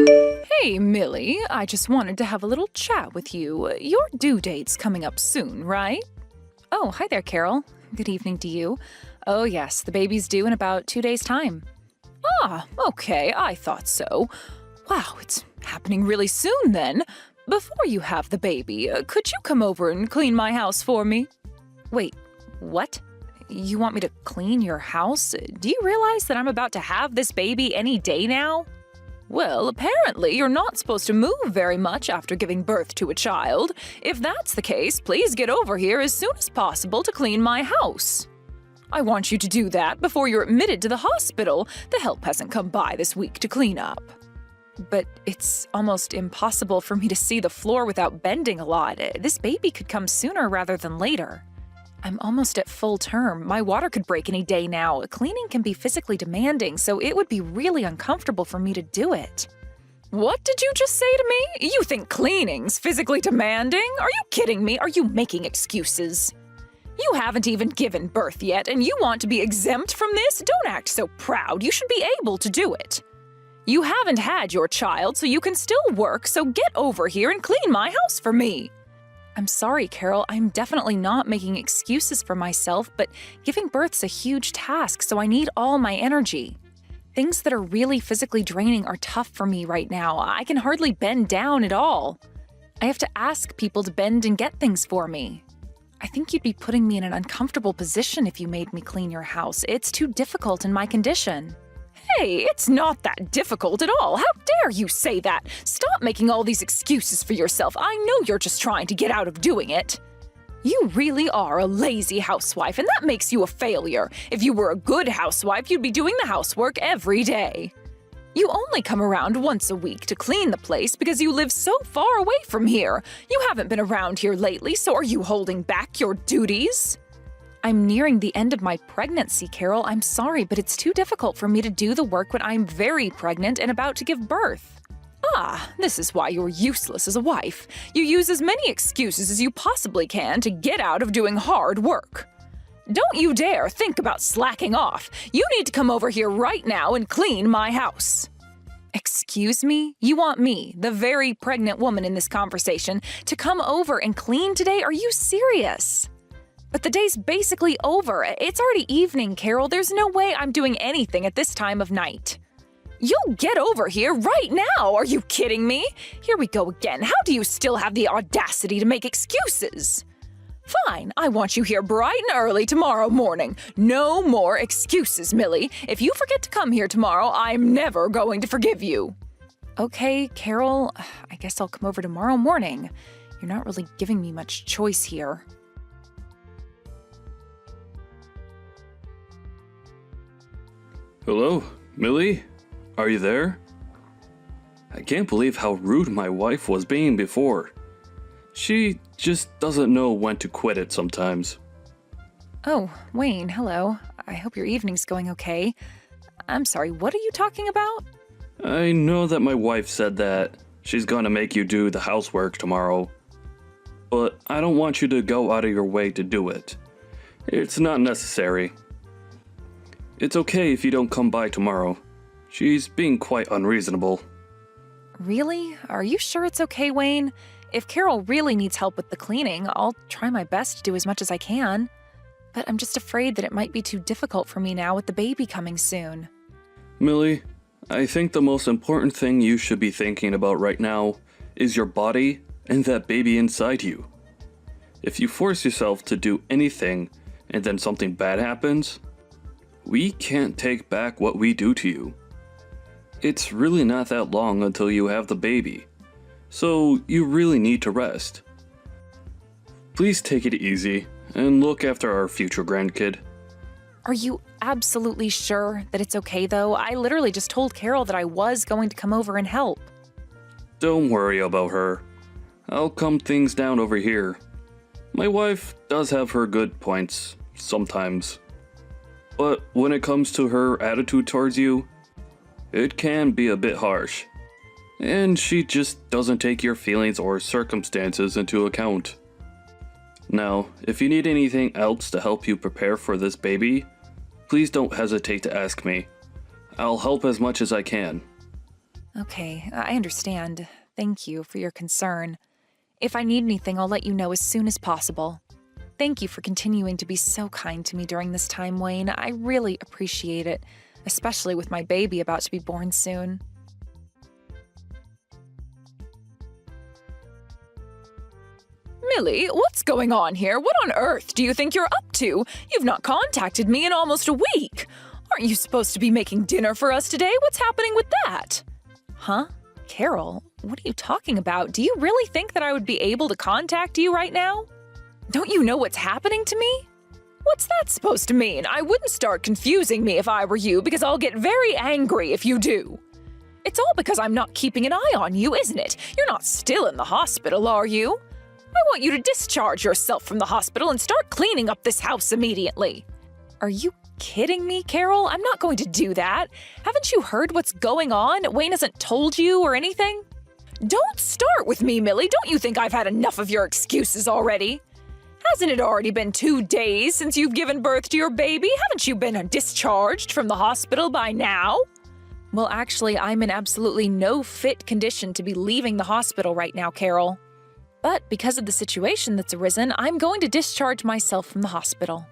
Hey, Millie, I just wanted to have a little chat with you. Your due date's coming up soon, right? Oh, hi there, Carol. Good evening to you. Oh, yes, the baby's due in about 2 days' time. Ah, okay, I thought so. Wow, it's happening really soon then. Before you have the baby, could you come over and clean my house for me? Wait, what? You want me to clean your house? Do you realize that I'm about to have this baby any day now? Well, apparently you're not supposed to move very much after giving birth to a child. If that's the case, please get over here as soon as possible to clean my house. I want you to do that before you're admitted to the hospital. The help hasn't come by this week to clean up. But it's almost impossible for me to see the floor without bending a lot. This baby could come sooner rather than later. I'm almost at full term. My water could break any day now. Cleaning can be physically demanding, so it would be really uncomfortable for me to do it. What did you just say to me? You think cleaning's physically demanding? Are you kidding me? Are you making excuses? You haven't even given birth yet, and you want to be exempt from this? Don't act so proud. You should be able to do it. You haven't had your child, so you can still work, so get over here and clean my house for me. I'm sorry, Carol. I'm definitely not making excuses for myself, but giving birth's a huge task, so I need all my energy. Things that are really physically draining are tough for me right now. I can hardly bend down at all. I have to ask people to bend and get things for me. I think you'd be putting me in an uncomfortable position if you made me clean your house. It's too difficult in my condition. Hey, it's not that difficult at all. How dare you say that? Stop making all these excuses for yourself. I know you're just trying to get out of doing it. You really are a lazy housewife, and that makes you a failure. If you were a good housewife, you'd be doing the housework every day. You only come around once a week to clean the place because you live so far away from here. You haven't been around here lately, so are you holding back your duties? I'm nearing the end of my pregnancy, Carol. I'm sorry, but it's too difficult for me to do the work when I'm very pregnant and about to give birth. Ah, this is why you're useless as a wife. You use as many excuses as you possibly can to get out of doing hard work. Don't you dare think about slacking off. You need to come over here right now and clean my house. Excuse me? You want me, the very pregnant woman in this conversation, to come over and clean today? Are you serious? But the day's basically over. It's already evening, Carol. There's no way I'm doing anything at this time of night. You'll get over here right now. Are you kidding me? Here we go again. How do you still have the audacity to make excuses? Fine, I want you here bright and early tomorrow morning. No more excuses, Millie. If you forget to come here tomorrow, I'm never going to forgive you. Okay, Carol, I guess I'll come over tomorrow morning. You're not really giving me much choice here. Hello, Millie? Are you there? I can't believe how rude my wife was being before. She just doesn't know when to quit it sometimes. Oh, Wayne, hello. I hope your evening's going okay. I'm sorry, what are you talking about? I know that my wife said that she's gonna make you do the housework tomorrow, but I don't want you to go out of your way to do it. It's not necessary. It's okay if you don't come by tomorrow. She's being quite unreasonable. Really? Are you sure it's okay, Wayne? If Carol really needs help with the cleaning, I'll try my best to do as much as I can. But I'm just afraid that it might be too difficult for me now with the baby coming soon. Millie, I think the most important thing you should be thinking about right now is your body and that baby inside you. If you force yourself to do anything and then something bad happens, we can't take back what we do to you. It's really not that long until you have the baby, so you really need to rest. Please take it easy and look after our future grandkid. Are you absolutely sure that it's okay, though? I literally just told Carol that I was going to come over and help. Don't worry about her. I'll calm things down over here. My wife does have her good points, sometimes. But when it comes to her attitude towards you, it can be a bit harsh. And she just doesn't take your feelings or circumstances into account. Now, if you need anything else to help you prepare for this baby, please don't hesitate to ask me. I'll help as much as I can. Okay, I understand. Thank you for your concern. If I need anything, I'll let you know as soon as possible. Thank you for continuing to be so kind to me during this time, Wayne. I really appreciate it, especially with my baby about to be born soon. Millie, what's going on here? What on earth do you think you're up to? You've not contacted me in almost a week. Aren't you supposed to be making dinner for us today? What's happening with that? Huh? Carol, what are you talking about? Do you really think that I would be able to contact you right now? Don't you know what's happening to me? What's that supposed to mean? I wouldn't start confusing me if I were you, because I'll get very angry if you do. It's all because I'm not keeping an eye on you, isn't it? You're not still in the hospital, are you? I want you to discharge yourself from the hospital and start cleaning up this house immediately. Are you kidding me, Carol? I'm not going to do that. Haven't you heard what's going on? Wayne hasn't told you or anything? Don't start with me, Millie. Don't you think I've had enough of your excuses already? Hasn't it already been 2 days since you've given birth to your baby? Haven't you been discharged from the hospital by now? Well, actually, I'm in absolutely no fit condition to be leaving the hospital right now, Carol. But because of the situation that's arisen, I'm going to discharge myself from the hospital.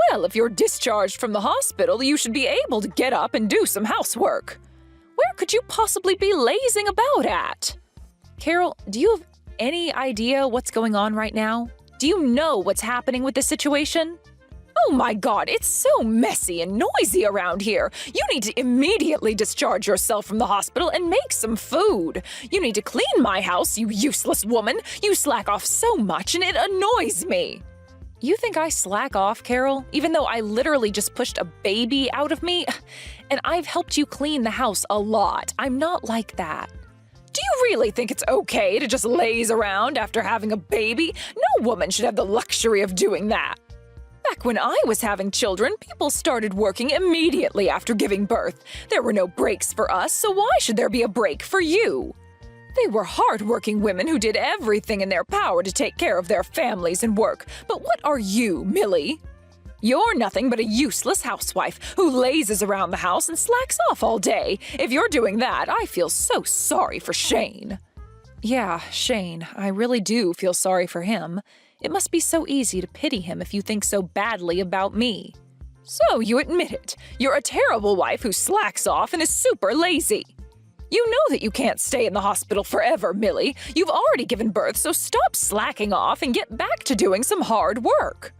Well, if you're discharged from the hospital, you should be able to get up and do some housework. Where could you possibly be lazing about at? Carol, do you have any idea what's going on right now? Do you know what's happening with this situation? Oh my God, it's so messy and noisy around here. You need to immediately discharge yourself from the hospital and make some food. You need to clean my house, you useless woman. You slack off so much and it annoys me. You think I slack off, Carol, even though I literally just pushed a baby out of me? And I've helped you clean the house a lot. I'm not like that. Do you really think it's okay to just laze around after having a baby? No woman should have the luxury of doing that. Back when I was having children, people started working immediately after giving birth. There were no breaks for us, so why should there be a break for you? They were hard-working women who did everything in their power to take care of their families and work. But what are you, Millie? You're nothing but a useless housewife who lazes around the house and slacks off all day. If you're doing that, I feel so sorry for Shane. Yeah, Shane, I really do feel sorry for him. It must be so easy to pity him if you think so badly about me. So you admit it. You're a terrible wife who slacks off and is super lazy. You know that you can't stay in the hospital forever, Millie. You've already given birth, so stop slacking off and get back to doing some hard work.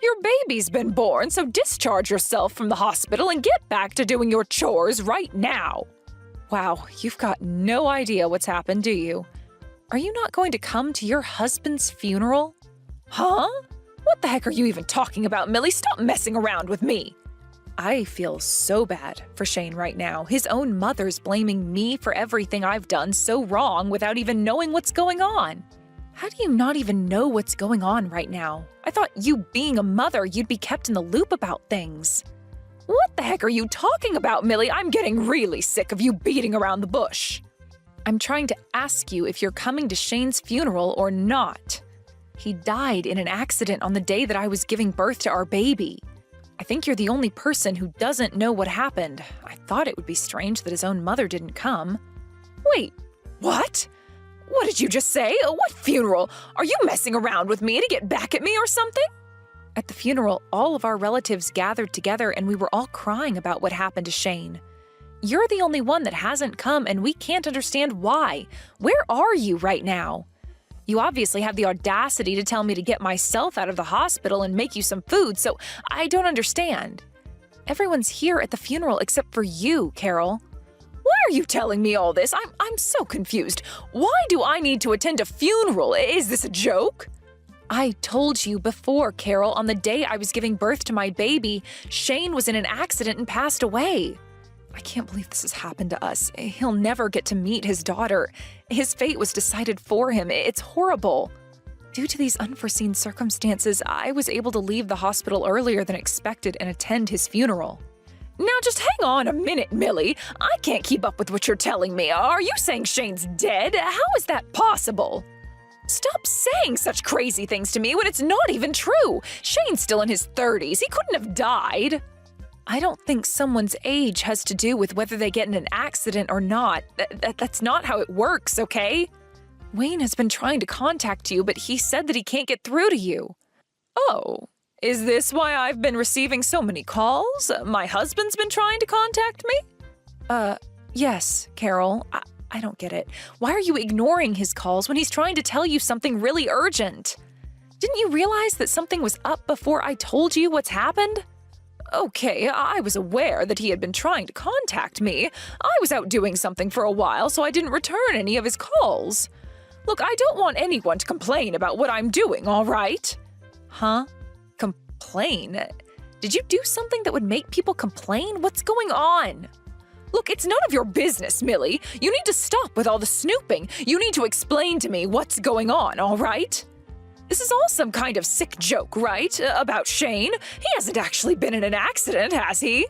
Your baby's been born, so discharge yourself from the hospital and get back to doing your chores right now. Wow, you've got no idea what's happened, do you? Are you not going to come to your husband's funeral? Huh? What the heck are you even talking about, Millie? Stop messing around with me. I feel so bad for Shane right now. His own mother's blaming me for everything I've done so wrong without even knowing what's going on. How do you not even know what's going on right now? I thought you being a mother, you'd be kept in the loop about things. What the heck are you talking about, Millie? I'm getting really sick of you beating around the bush. I'm trying to ask you if you're coming to Shane's funeral or not. He died in an accident on the day that I was giving birth to our baby. I think you're the only person who doesn't know what happened. I thought it would be strange that his own mother didn't come. Wait, what? What did you just say? What funeral? Are you messing around with me to get back at me or something? At the funeral, all of our relatives gathered together and we were all crying about what happened to Shane. You're the only one that hasn't come and we can't understand why. Where are you right now? You obviously have the audacity to tell me to get myself out of the hospital and make you some food, so I don't understand. Everyone's here at the funeral except for you, Carol. Why are you telling me all this? I'm so confused. Why do I need to attend a funeral? Is this a joke? I told you before, Carol, on the day I was giving birth to my baby, Shane was in an accident and passed away. I can't believe this has happened to us. He'll never get to meet his daughter. His fate was decided for him. It's horrible. Due to these unforeseen circumstances, I was able to leave the hospital earlier than expected and attend his funeral. Now just hang on a minute, Millie. I can't keep up with what you're telling me. Are you saying Shane's dead? How is that possible? Stop saying such crazy things to me when it's not even true. Shane's still in his 30s. He couldn't have died. I don't think someone's age has to do with whether they get in an accident or not. That's not how it works, okay? Wayne has been trying to contact you, but he said that he can't get through to you. Oh, is this why I've been receiving so many calls? My husband's been trying to contact me? Yes, Carol. I don't get it. Why are you ignoring his calls when he's trying to tell you something really urgent? Didn't you realize that something was up before I told you what's happened? Okay, I was aware that he had been trying to contact me. I was out doing something for a while, so I didn't return any of his calls. Look, I don't want anyone to complain about what I'm doing, all right? Huh? Complain? Did you do something that would make people complain? What's going on? Look, it's none of your business, Millie. You need to stop with all the snooping. You need to explain to me what's going on, all right? This is all some kind of sick joke, right? About Shane? He hasn't actually been in an accident, has he?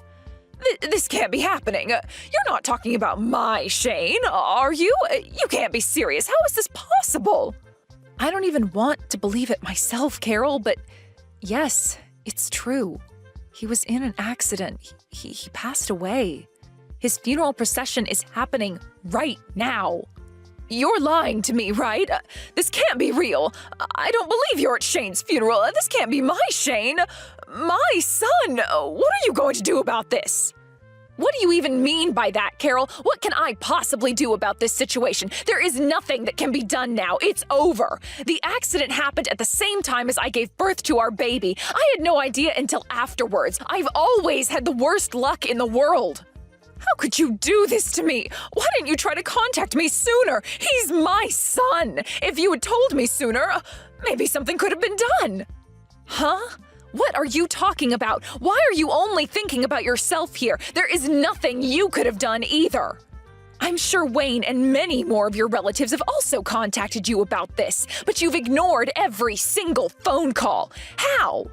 This can't be happening. You're not talking about my Shane, are you? You can't be serious. How is this possible? I don't even want to believe it myself, Carol, but yes, it's true. He was in an accident. He passed away. His funeral procession is happening right now. You're lying to me, right? This can't be real. I don't believe you're at Shane's funeral. This can't be my Shane. My son. What are you going to do about this? What do you even mean by that, Carol? What can I possibly do about this situation? There is nothing that can be done now. It's over. The accident happened at the same time as I gave birth to our baby. I had no idea until afterwards. I've always had the worst luck in the world. How could you do this to me? Why didn't you try to contact me sooner? He's my son. If you had told me sooner, maybe something could have been done. Huh? What are you talking about? Why are you only thinking about yourself here? There is nothing you could have done either. I'm sure Wayne and many more of your relatives have also contacted you about this, but you've ignored every single phone call. How?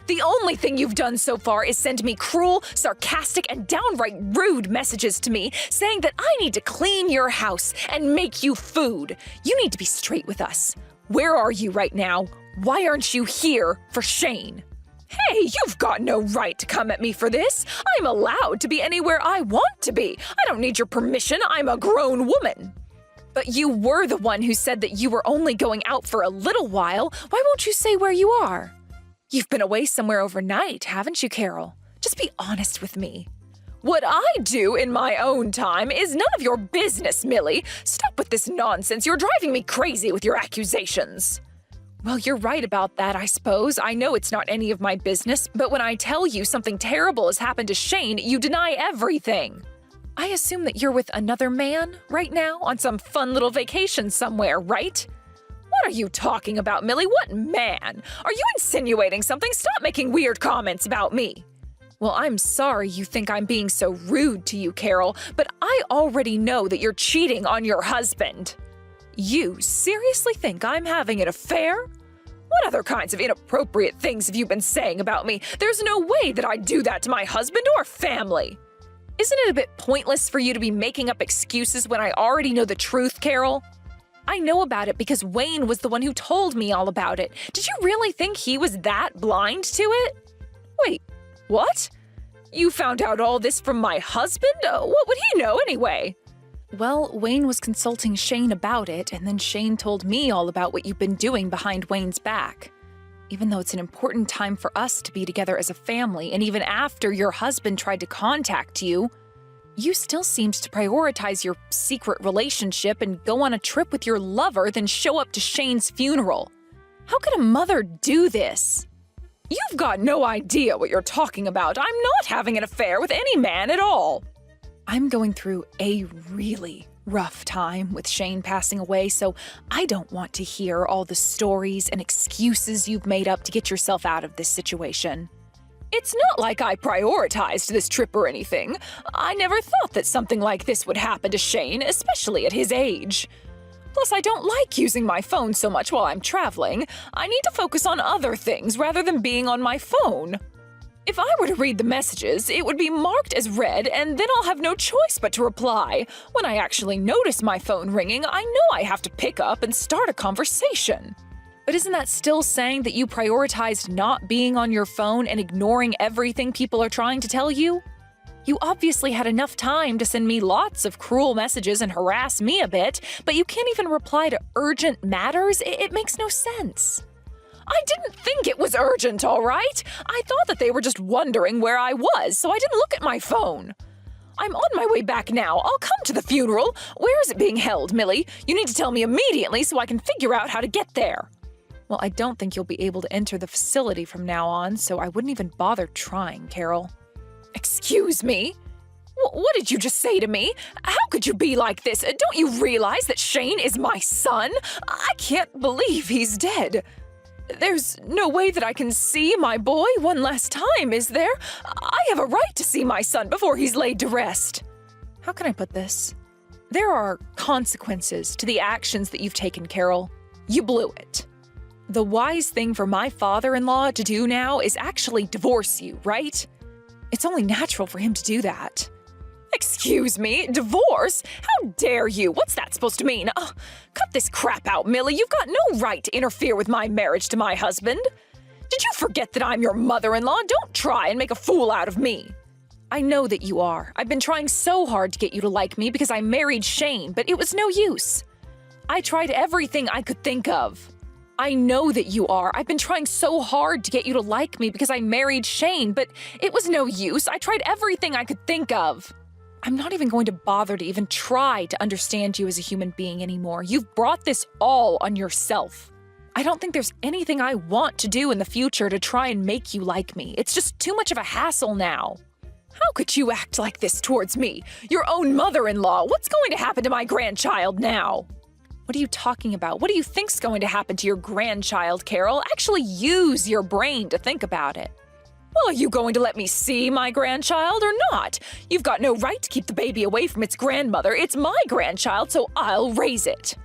The only thing you've done so far is send me cruel, sarcastic, and downright rude messages to me saying that I need to clean your house and make you food. You need to be straight with us. Where are you right now? Why aren't you here for Shane? Hey, you've got no right to come at me for this. I'm allowed to be anywhere I want to be. I don't need your permission. I'm a grown woman. But you were the one who said that you were only going out for a little while. Why won't you say where you are? You've been away somewhere overnight, haven't you, Carol? Just be honest with me. What I do in my own time is none of your business, Millie. Stop with this nonsense. You're driving me crazy with your accusations. Well, you're right about that, I suppose. I know it's not any of my business, but when I tell you something terrible has happened to Shane, you deny everything. I assume that you're with another man right now on some fun little vacation somewhere, right? What are you talking about, Millie? What man? Are you insinuating something? Stop making weird comments about me. Well, I'm sorry you think I'm being so rude to you, Carol, but I already know that you're cheating on your husband. You seriously think I'm having an affair? What other kinds of inappropriate things have you been saying about me? There's no way that I'd do that to my husband or family. Isn't it a bit pointless for you to be making up excuses when I already know the truth, Carol? I know about it because Wayne was the one who told me all about it. Did you really think he was that blind to it? Wait, what? You found out all this from my husband? What would he know anyway? Well, Wayne was consulting Shane about it, and then Shane told me all about what you've been doing behind Wayne's back. Even though it's an important time for us to be together as a family, and even after your husband tried to contact you, you still seemed to prioritize your secret relationship and go on a trip with your lover, then show up to Shane's funeral. How could a mother do this? You've got no idea what you're talking about. I'm not having an affair with any man at all. I'm going through a really rough time with Shane passing away, so I don't want to hear all the stories and excuses you've made up to get yourself out of this situation. It's not like I prioritized this trip or anything. I never thought that something like this would happen to Shane, especially at his age. Plus, I don't like using my phone so much while I'm traveling. I need to focus on other things rather than being on my phone. If I were to read the messages, it would be marked as read, and then I'll have no choice but to reply. When I actually notice my phone ringing, I know I have to pick up and start a conversation. But isn't that still saying that you prioritized not being on your phone and ignoring everything people are trying to tell you? You obviously had enough time to send me lots of cruel messages and harass me a bit, but you can't even reply to urgent matters? It makes no sense. I didn't think it was urgent, all right? I thought that they were just wondering where I was, so I didn't look at my phone. I'm on my way back now. I'll come to the funeral. Where is it being held, Millie? You need to tell me immediately so I can figure out how to get there. Well, I don't think you'll be able to enter the facility from now on, so I wouldn't even bother trying, Carol. Excuse me? What did you just say to me? How could you be like this? Don't you realize that Shane is my son? I can't believe he's dead. There's no way that I can see my boy one last time, is there? I have a right to see my son before he's laid to rest. How can I put this? There are consequences to the actions that you've taken, Carol. You blew it. The wise thing for my father-in-law to do now is actually divorce you, right? It's only natural for him to do that. Excuse me, divorce? How dare you? What's that supposed to mean? Cut this crap out, Millie. You've got no right to interfere with my marriage to my husband. Did you forget that I'm your mother-in-law? Don't try and make a fool out of me. I know that you are. I've been trying so hard to get you to like me because I married Shane, but it was no use. I tried everything I could think of. I know that you are. I've been trying so hard to get you to like me because I married Shane, but it was no use. I tried everything I could think of. I'm not even going to bother to even try to understand you as a human being anymore. You've brought this all on yourself. I don't think there's anything I want to do in the future to try and make you like me. It's just too much of a hassle now. How could you act like this towards me? Your own mother-in-law. What's going to happen to my grandchild now? What are you talking about? What do you think's going to happen to your grandchild, Carol? Actually use your brain to think about it. Well, are you going to let me see my grandchild or not? You've got no right to keep the baby away from its grandmother. It's my grandchild, so I'll raise it.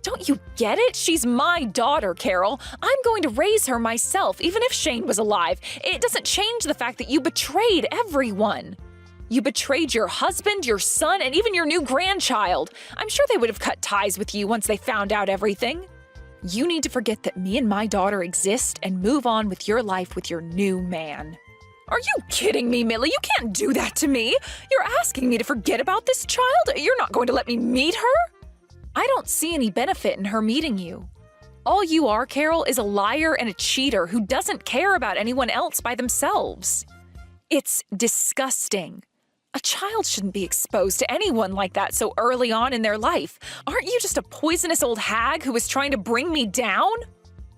Don't you get it? She's my daughter, Carol. I'm going to raise her myself, even if Shane was alive. It doesn't change the fact that you betrayed everyone. You betrayed your husband, your son, and even your new grandchild. I'm sure they would have cut ties with you once they found out everything. You need to forget that me and my daughter exist and move on with your life with your new man. Are you kidding me, Millie? You can't do that to me. You're asking me to forget about this child? You're not going to let me meet her? I don't see any benefit in her meeting you. All you are, Carol, is a liar and a cheater who doesn't care about anyone else by themselves. It's disgusting. A child shouldn't be exposed to anyone like that so early on in their life. Aren't you just a poisonous old hag who is trying to bring me down?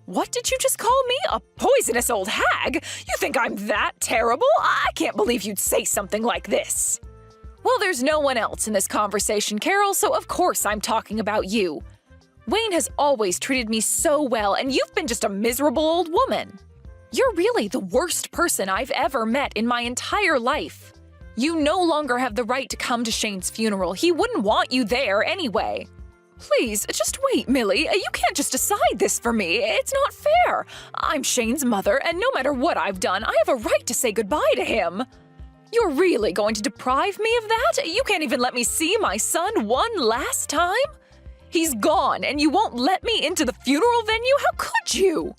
What did you just call me? A poisonous old hag? You think I'm that terrible? I can't believe you'd say something like this. Well, there's no one else in this conversation, Carol, so of course I'm talking about you. Wayne has always treated me so well, and you've been just a miserable old woman. You're really the worst person I've ever met in my entire life. You no longer have the right to come to Shane's funeral. He wouldn't want you there anyway. Please, just wait, Millie. You can't just decide this for me. It's not fair. I'm Shane's mother, and no matter what I've done, I have a right to say goodbye to him. You're really going to deprive me of that? You can't even let me see my son one last time? He's gone, and you won't let me into the funeral venue? How could you?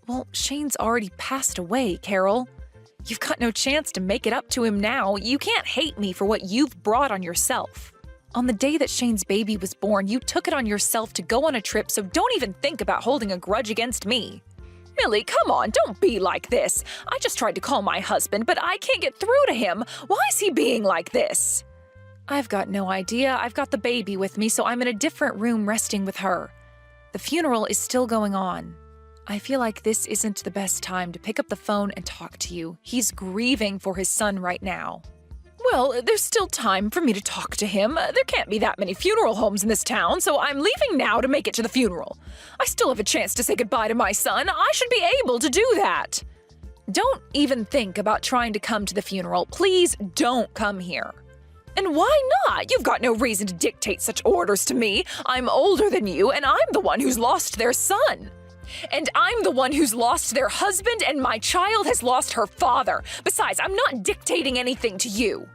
Well, Shane's already passed away, Carol. You've got no chance to make it up to him now. You can't hate me for what you've brought on yourself. On the day that Shane's baby was born, you took it on yourself to go on a trip, so don't even think about holding a grudge against me. Millie, come on, don't be like this. I just tried to call my husband, but I can't get through to him. Why is he being like this? I've got no idea. I've got the baby with me, so I'm in a different room resting with her. The funeral is still going on. I feel like this isn't the best time to pick up the phone and talk to you. He's grieving for his son right now. Well, there's still time for me to talk to him. There can't be that many funeral homes in this town, so I'm leaving now to make it to the funeral. I still have a chance to say goodbye to my son. I should be able to do that. Don't even think about trying to come to the funeral. Please don't come here. And why not? You've got no reason to dictate such orders to me. I'm older than you, and I'm the one who's lost their son. And I'm the one who's lost their husband, and my child has lost her father. Besides, I'm not dictating anything to you.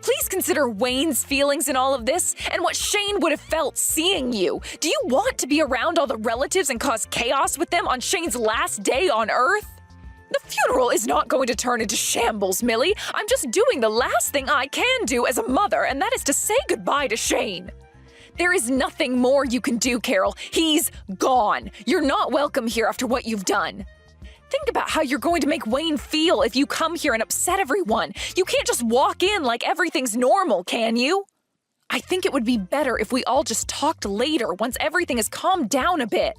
Please consider Wayne's feelings in all of this and what Shane would have felt seeing you. Do you want to be around all the relatives and cause chaos with them on Shane's last day on Earth? The funeral is not going to turn into shambles, Millie. I'm just doing the last thing I can do as a mother, and that is to say goodbye to Shane. There is nothing more you can do, Carol. He's gone. You're not welcome here after what you've done. Think about how you're going to make Wayne feel if you come here and upset everyone. You can't just walk in like everything's normal, can you? I think it would be better if we all just talked later once everything has calmed down a bit.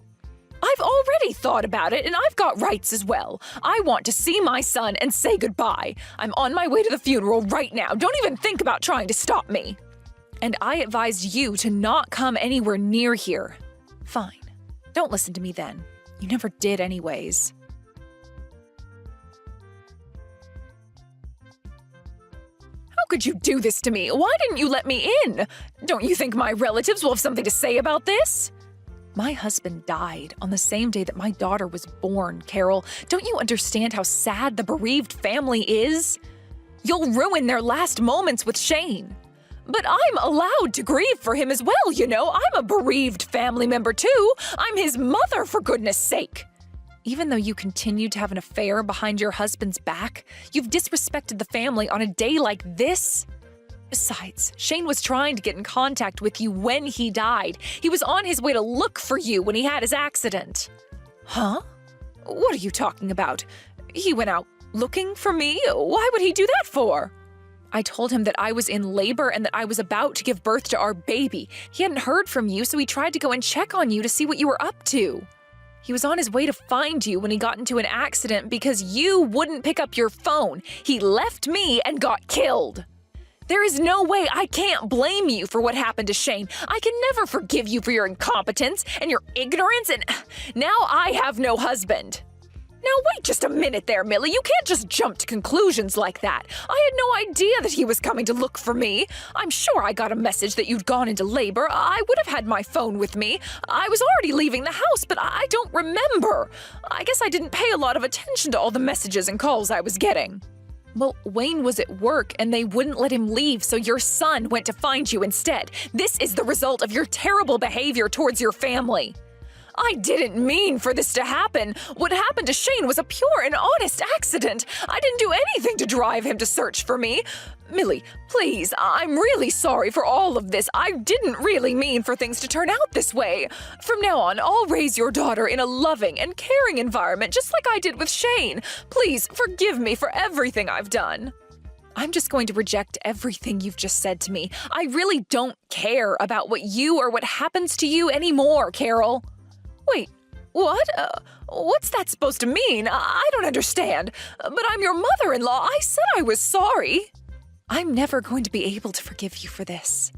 I've already thought about it, and I've got rights as well. I want to see my son and say goodbye. I'm on my way to the funeral right now. Don't even think about trying to stop me. And I advised you to not come anywhere near here. Fine. Don't listen to me then. You never did anyways. How could you do this to me? Why didn't you let me in? Don't you think my relatives will have something to say about this? My husband died on the same day that my daughter was born, Carol. Don't you understand how sad the bereaved family is? You'll ruin their last moments with Shane. But I'm allowed to grieve for him as well, you know. I'm a bereaved family member too. I'm his mother, for goodness sake. Even though you continued to have an affair behind your husband's back, you've disrespected the family on a day like this? Besides, Shane was trying to get in contact with you when he died. He was on his way to look for you when he had his accident. Huh? What are you talking about? He went out looking for me? Why would he do that for? I told him that I was in labor and that I was about to give birth to our baby. He hadn't heard from you, so he tried to go and check on you to see what you were up to. He was on his way to find you when he got into an accident because you wouldn't pick up your phone. He left me and got killed. There is no way I can't blame you for what happened to Shane. I can never forgive you for your incompetence and your ignorance, and now I have no husband. Now wait just a minute there, Millie. You can't just jump to conclusions like that. I had no idea that he was coming to look for me. I'm sure I got a message that you'd gone into labor. I would have had my phone with me. I was already leaving the house, but I don't remember. I guess I didn't pay a lot of attention to all the messages and calls I was getting. Well, Wayne was at work and they wouldn't let him leave, so your son went to find you instead. This is the result of your terrible behavior towards your family. I didn't mean for this to happen. What happened to Shane was a pure and honest accident. I didn't do anything to drive him to search for me. Millie, please, I'm really sorry for all of this. I didn't really mean for things to turn out this way. From now on, I'll raise your daughter in a loving and caring environment, just like I did with Shane. Please forgive me for everything I've done. I'm just going to reject everything you've just said to me. I really don't care about what you or what happens to you anymore, Carol. Wait, what? What's that supposed to mean? I don't understand. But I'm your mother-in-law. I said I was sorry. I'm never going to be able to forgive you for this.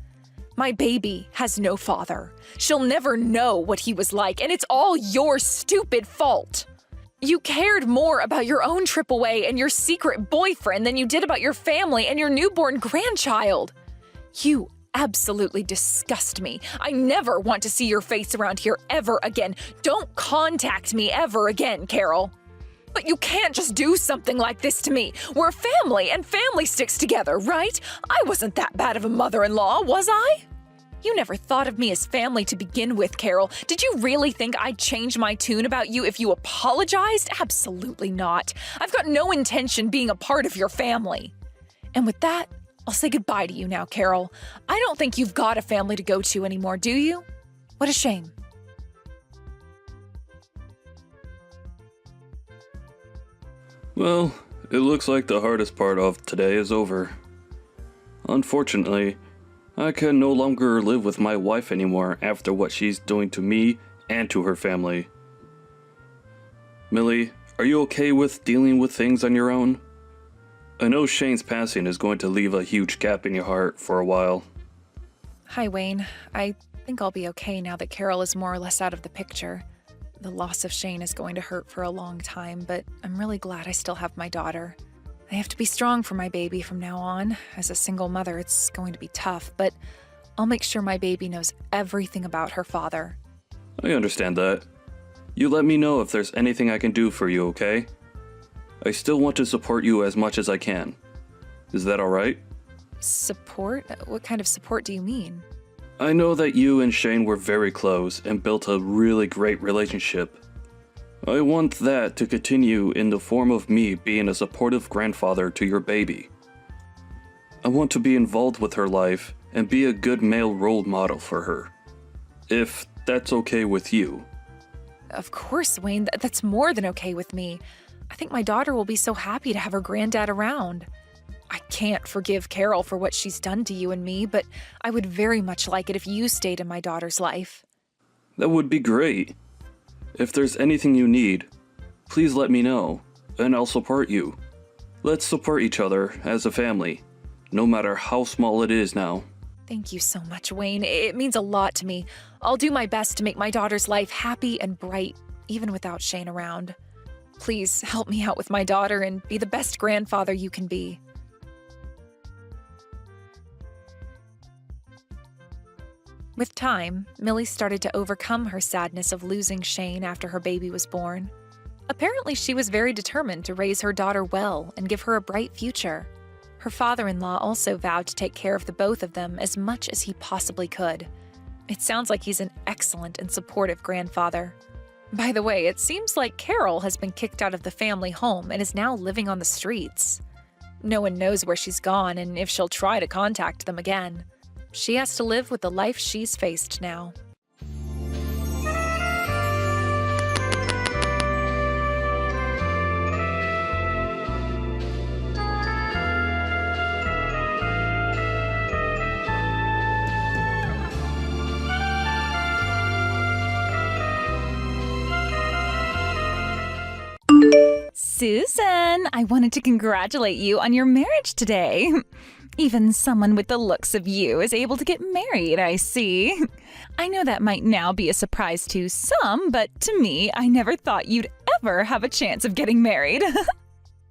My baby has no father. She'll never know what he was like, and it's all your stupid fault. You cared more about your own trip away and your secret boyfriend than you did about your family and your newborn grandchild. You absolutely disgust me. I never want to see your face around here ever again. Don't contact me ever again, Carol. But you can't just do something like this to me. We're a family, and family sticks together, right? I wasn't that bad of a mother-in-law, was I? You never thought of me as family to begin with, Carol. Did you really think I'd change my tune about you if you apologized? Absolutely not. I've got no intention being a part of your family. And with that, I'll say goodbye to you now, Carol. I don't think you've got a family to go to anymore, do you? What a shame. Well, it looks like the hardest part of today is over. Unfortunately, I can no longer live with my wife anymore after what she's doing to me and to her family. Millie, are you okay with dealing with things on your own? I know Shane's passing is going to leave a huge gap in your heart for a while. Hi, Wayne. I think I'll be okay now that Carol is more or less out of the picture. The loss of Shane is going to hurt for a long time, but I'm really glad I still have my daughter. I have to be strong for my baby from now on. As a single mother, it's going to be tough, but I'll make sure my baby knows everything about her father. I understand that. You let me know if there's anything I can do for you, okay? I still want to support you as much as I can. Is that alright? Support? What kind of support do you mean? I know that you and Shane were very close and built a really great relationship. I want that to continue in the form of me being a supportive grandfather to your baby. I want to be involved with her life and be a good male role model for her. If that's okay with you. Of course, Wayne. That's more than okay with me. I think my daughter will be so happy to have her granddad around. I can't forgive Carol for what she's done to you and me, but I would very much like it if you stayed in my daughter's life. That would be great. If there's anything you need, please let me know, and I'll support you. Let's support each other as a family, no matter how small it is now. Thank you so much, Wayne. It means a lot to me. I'll do my best to make my daughter's life happy and bright, even without Shane around. Please help me out with my daughter and be the best grandfather you can be. With time, Millie started to overcome her sadness of losing Shane after her baby was born. Apparently, she was very determined to raise her daughter well and give her a bright future. Her father-in-law also vowed to take care of the both of them as much as he possibly could. It sounds like he's an excellent and supportive grandfather. By the way, it seems like Carol has been kicked out of the family home and is now living on the streets. No one knows where she's gone and if she'll try to contact them again. She has to live with the life she's faced now. Susan, I wanted to congratulate you on your marriage today. Even someone with the looks of you is able to get married, I see. I know that might now be a surprise to some, but to me, I never thought you'd ever have a chance of getting married.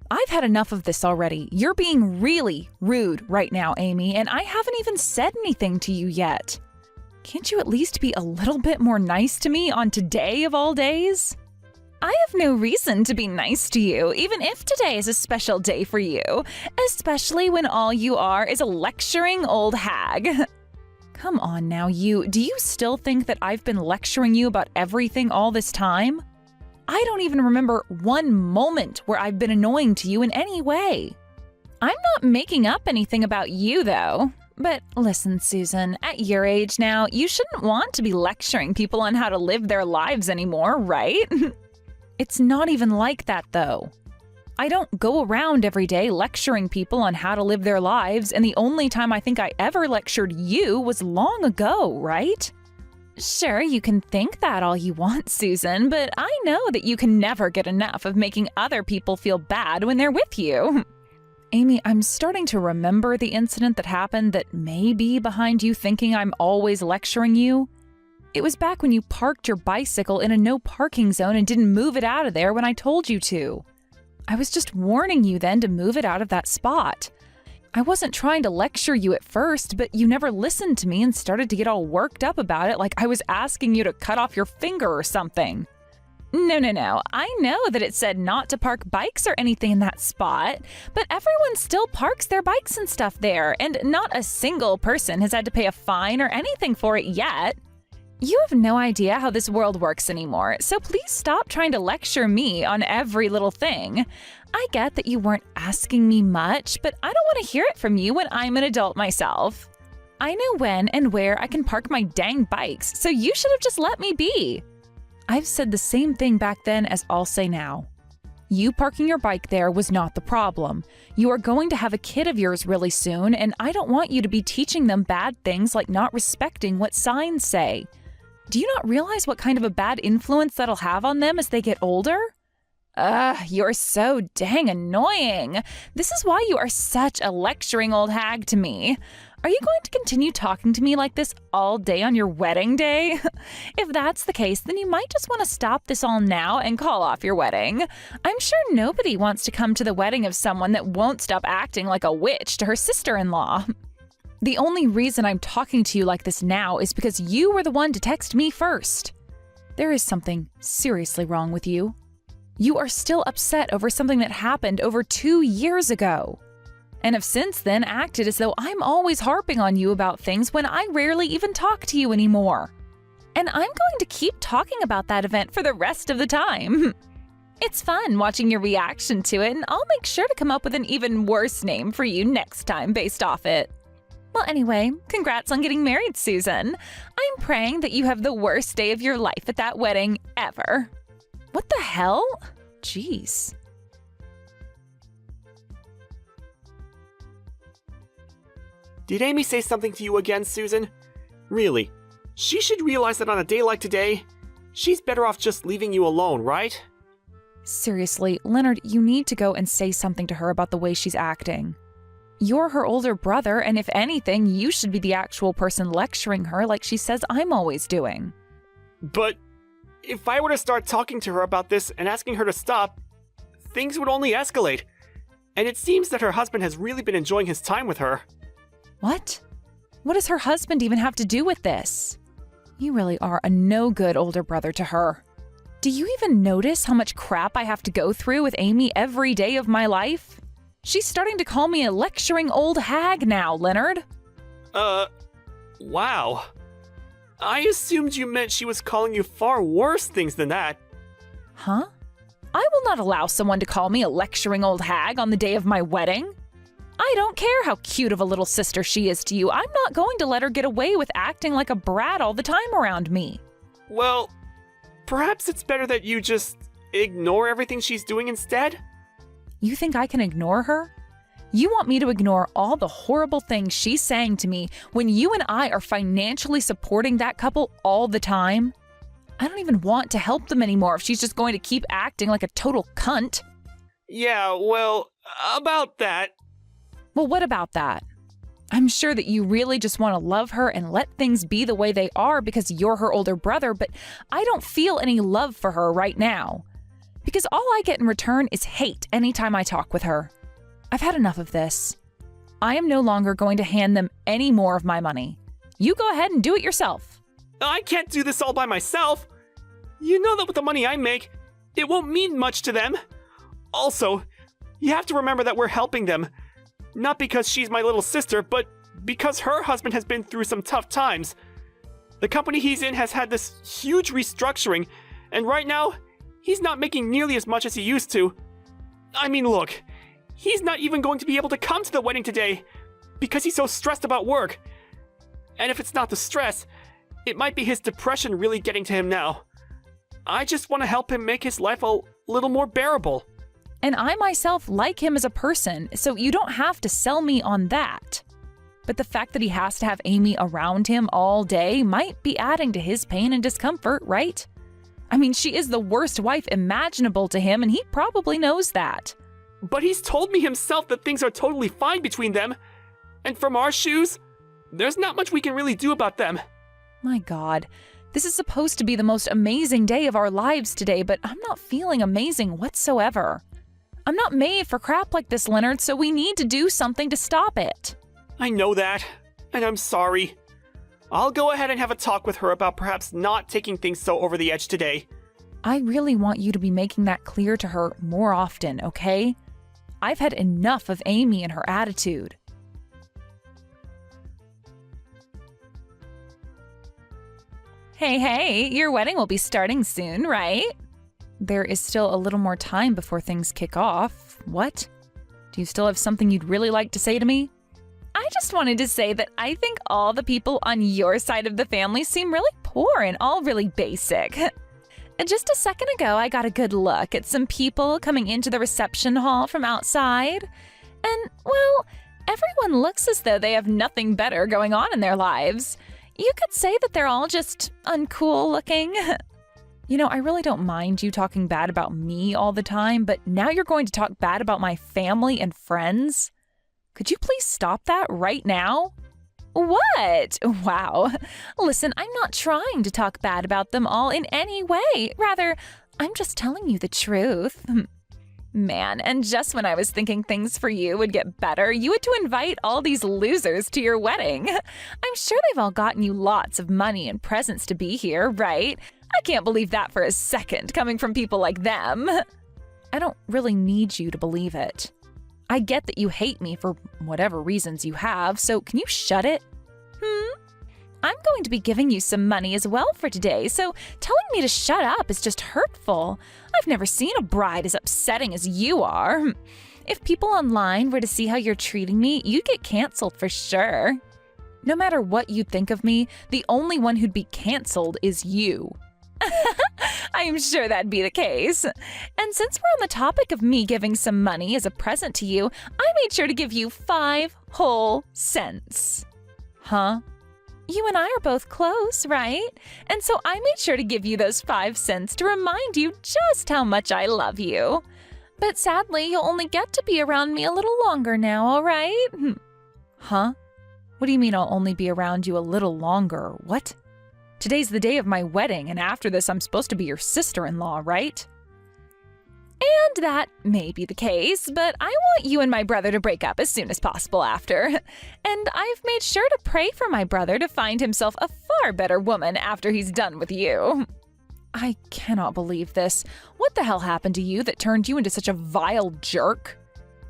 I've had enough of this already. You're being really rude right now, Amy, and I haven't even said anything to you yet. Can't you at least be a little bit more nice to me on today of all days? I have no reason to be nice to you, even if today is a special day for you, especially when all you are is a lecturing old hag. Come on now, do you still think that I've been lecturing you about everything all this time? I don't even remember one moment where I've been annoying to you in any way. I'm not making up anything about you, though. But listen, Susan, at your age now, you shouldn't want to be lecturing people on how to live their lives anymore, right? It's not even like that, though. I don't go around every day lecturing people on how to live their lives, and the only time I think I ever lectured you was long ago, right? Sure, you can think that all you want, Susan, but I know that you can never get enough of making other people feel bad when they're with you. Amy, I'm starting to remember the incident that happened that may be behind you thinking I'm always lecturing you. It was back when you parked your bicycle in a no parking zone and didn't move it out of there when I told you to. I was just warning you then to move it out of that spot. I wasn't trying to lecture you at first, but you never listened to me and started to get all worked up about it like I was asking you to cut off your finger or something. No. I know that it said not to park bikes or anything in that spot, but everyone still parks their bikes and stuff there, and not a single person has had to pay a fine or anything for it yet. You have no idea how this world works anymore, so please stop trying to lecture me on every little thing. I get that you weren't asking me much, but I don't want to hear it from you when I'm an adult myself. I know when and where I can park my dang bikes, so you should have just let me be. I've said the same thing back then as I'll say now. You parking your bike there was not the problem. You are going to have a kid of yours really soon, and I don't want you to be teaching them bad things like not respecting what signs say. Do you not realize what kind of a bad influence that'll have on them as they get older? You're so dang annoying. This is why you are such a lecturing old hag to me. Are you going to continue talking to me like this all day on your wedding day? If that's the case, then you might just want to stop this all now and call off your wedding. I'm sure nobody wants to come to the wedding of someone that won't stop acting like a witch to her sister-in-law. The only reason I'm talking to you like this now is because you were the one to text me first. There is something seriously wrong with you. You are still upset over something that happened over 2 years ago. and have since then acted as though I'm always harping on you about things when I rarely even talk to you anymore. And I'm going to keep talking about that event for the rest of the time. It's fun watching your reaction to it, and I'll make sure to come up with an even worse name for you next time based off it. Well, anyway, congrats on getting married, Susan. I'm praying that you have the worst day of your life at that wedding ever. What the hell? Jeez. Did Amy say something to you again, Susan? Really, she should realize that on a day like today, she's better off just leaving you alone, right? Seriously, Leonard, you need to go and say something to her about the way she's acting. You're her older brother, and if anything, you should be the actual person lecturing her like she says I'm always doing. But if I were to start talking to her about this and asking her to stop, things would only escalate. And it seems that her husband has really been enjoying his time with her. What? What does her husband even have to do with this? You really are a no-good older brother to her. Do you even notice how much crap I have to go through with Amy every day of my life? She's starting to call me a lecturing old hag now, Leonard. Wow. I assumed you meant she was calling you far worse things than that. Huh? I will not allow someone to call me a lecturing old hag on the day of my wedding. I don't care how cute of a little sister she is to you. I'm not going to let her get away with acting like a brat all the time around me. Well, perhaps it's better that you just ignore everything she's doing instead? You think I can ignore her? You want me to ignore all the horrible things she's saying to me when you and I are financially supporting that couple all the time? I don't even want to help them anymore if she's just going to keep acting like a total cunt. Yeah, well, about that. Well, what about that? I'm sure that you really just want to love her and let things be the way they are because you're her older brother, but I don't feel any love for her right now. Because all I get in return is hate anytime I talk with her. I've had enough of this. I am no longer going to hand them any more of my money. You go ahead and do it yourself. I can't do this all by myself. You know that with the money I make, it won't mean much to them. Also, you have to remember that we're helping them. Not because she's my little sister, but because her husband has been through some tough times. The company he's in has had this huge restructuring, and right now, he's not making nearly as much as he used to. I mean, look, he's not even going to be able to come to the wedding today because he's so stressed about work. And if it's not the stress, it might be his depression really getting to him now. I just want to help him make his life a little more bearable. And I myself like him as a person, so you don't have to sell me on that. But the fact that he has to have Amy around him all day might be adding to his pain and discomfort, right? I mean, she is the worst wife imaginable to him, and he probably knows that. But he's told me himself that things are totally fine between them. And from our shoes, there's not much we can really do about them. My God, this is supposed to be the most amazing day of our lives today, but I'm not feeling amazing whatsoever. I'm not made for crap like this, Leonard, so we need to do something to stop it. I know that, and I'm sorry. I'll go ahead and have a talk with her about perhaps not taking things so over the edge today. I really want you to be making that clear to her more often, okay? I've had enough of Amy and her attitude. Hey, your wedding will be starting soon, right? There is still a little more time before things kick off. What? Do you still have something you'd really like to say to me? I just wanted to say that I think all the people on your side of the family seem really poor and all really basic. Just a second ago, I got a good look at some people coming into the reception hall from outside. And, well, everyone looks as though they have nothing better going on in their lives. You could say that they're all just uncool looking. You know, I really don't mind you talking bad about me all the time, but now you're going to talk bad about my family and friends? Could you please stop that right now? What? Wow. Listen, I'm not trying to talk bad about them all in any way. Rather, I'm just telling you the truth. Man, and just when I was thinking things for you would get better, you had to invite all these losers to your wedding. I'm sure they've all gotten you lots of money and presents to be here, right? I can't believe that for a second, coming from people like them. I don't really need you to believe it. I get that you hate me for whatever reasons you have, so can you shut it? I'm going to be giving you some money as well for today, so telling me to shut up is just hurtful. I've never seen a bride as upsetting as you are. If people online were to see how you're treating me, you'd get canceled for sure. No matter what you'd think of me, the only one who'd be canceled is you. I'm sure that'd be the case. And since we're on the topic of me giving some money as a present to you, I made sure to give you 5 whole cents. Huh? You and I are both close, right? And so I made sure to give you those 5 cents to remind you just how much I love you. But sadly, you'll only get to be around me a little longer now, all right? Huh? What do you mean I'll only be around you a little longer? What? Today's the day of my wedding, and after this I'm supposed to be your sister-in-law, right? And that may be the case, but I want you and my brother to break up as soon as possible after. And I've made sure to pray for my brother to find himself a far better woman after he's done with you. I cannot believe this. What the hell happened to you that turned you into such a vile jerk?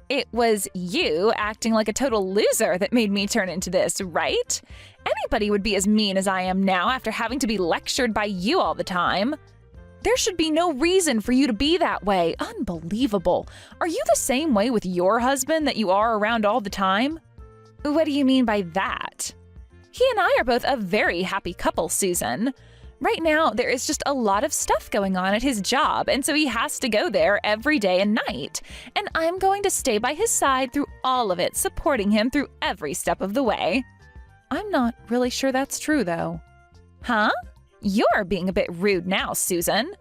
It was you acting like a total loser that made me turn into this, right? Anybody would be as mean as I am now after having to be lectured by you all the time. There should be no reason for you to be that way. Unbelievable. Are you the same way with your husband that you are around all the time? What do you mean by that? He and I are both a very happy couple, Susan. Right now, there is just a lot of stuff going on at his job, and so he has to go there every day and night. And I'm going to stay by his side through all of it, supporting him through every step of the way. I'm not really sure that's true, though. Huh? You're being a bit rude now, Susan.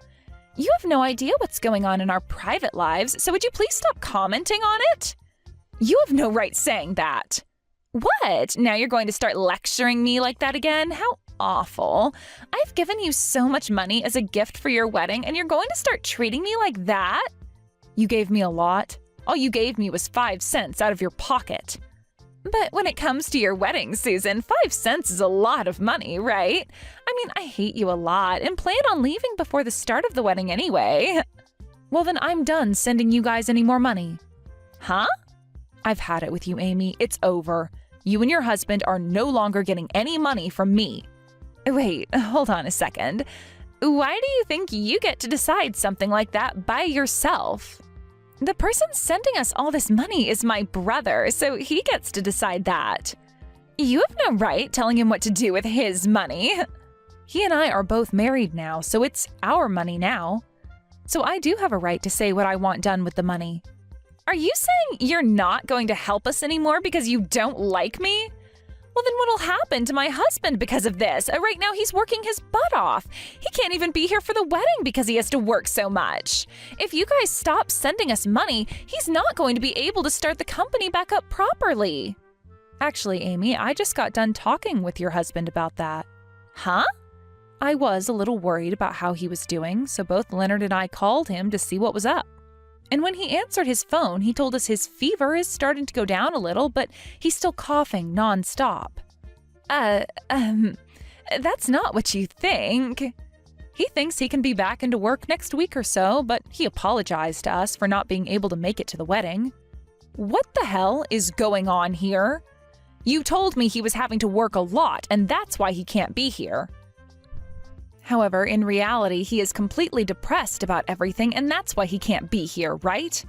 You have no idea what's going on in our private lives, so would you please stop commenting on it? You have no right saying that. What? Now you're going to start lecturing me like that again? How awful. I've given you so much money as a gift for your wedding, and you're going to start treating me like that? You gave me a lot. All you gave me was 5 cents out of your pocket. But when it comes to your wedding, Susan, 5 cents is a lot of money, right? I mean, I hate you a lot and plan on leaving before the start of the wedding anyway. Well, then I'm done sending you guys any more money. Huh? I've had it with you, Amy. It's over. You and your husband are no longer getting any money from me. Wait, hold on a second. Why do you think you get to decide something like that by yourself? The person sending us all this money is my brother, so he gets to decide that. You have no right telling him what to do with his money. He and I are both married now, so it's our money now. So I do have a right to say what I want done with the money. Are you saying you're not going to help us anymore because you don't like me? Well, then what'll happen to my husband because of this? Right now he's working his butt off. He can't even be here for the wedding because he has to work so much. If you guys stop sending us money, he's not going to be able to start the company back up properly. Actually, Amy, I just got done talking with your husband about that. Huh? I was a little worried about how he was doing, so both Leonard and I called him to see what was up. And when he answered his phone, he told us his fever is starting to go down a little, but he's still coughing nonstop. That's not what you think. He thinks he can be back into work next week or so, but he apologized to us for not being able to make it to the wedding. What the hell is going on here? You told me he was having to work a lot, and that's why he can't be here. However, in reality, he is completely depressed about everything, and that's why he can't be here, right?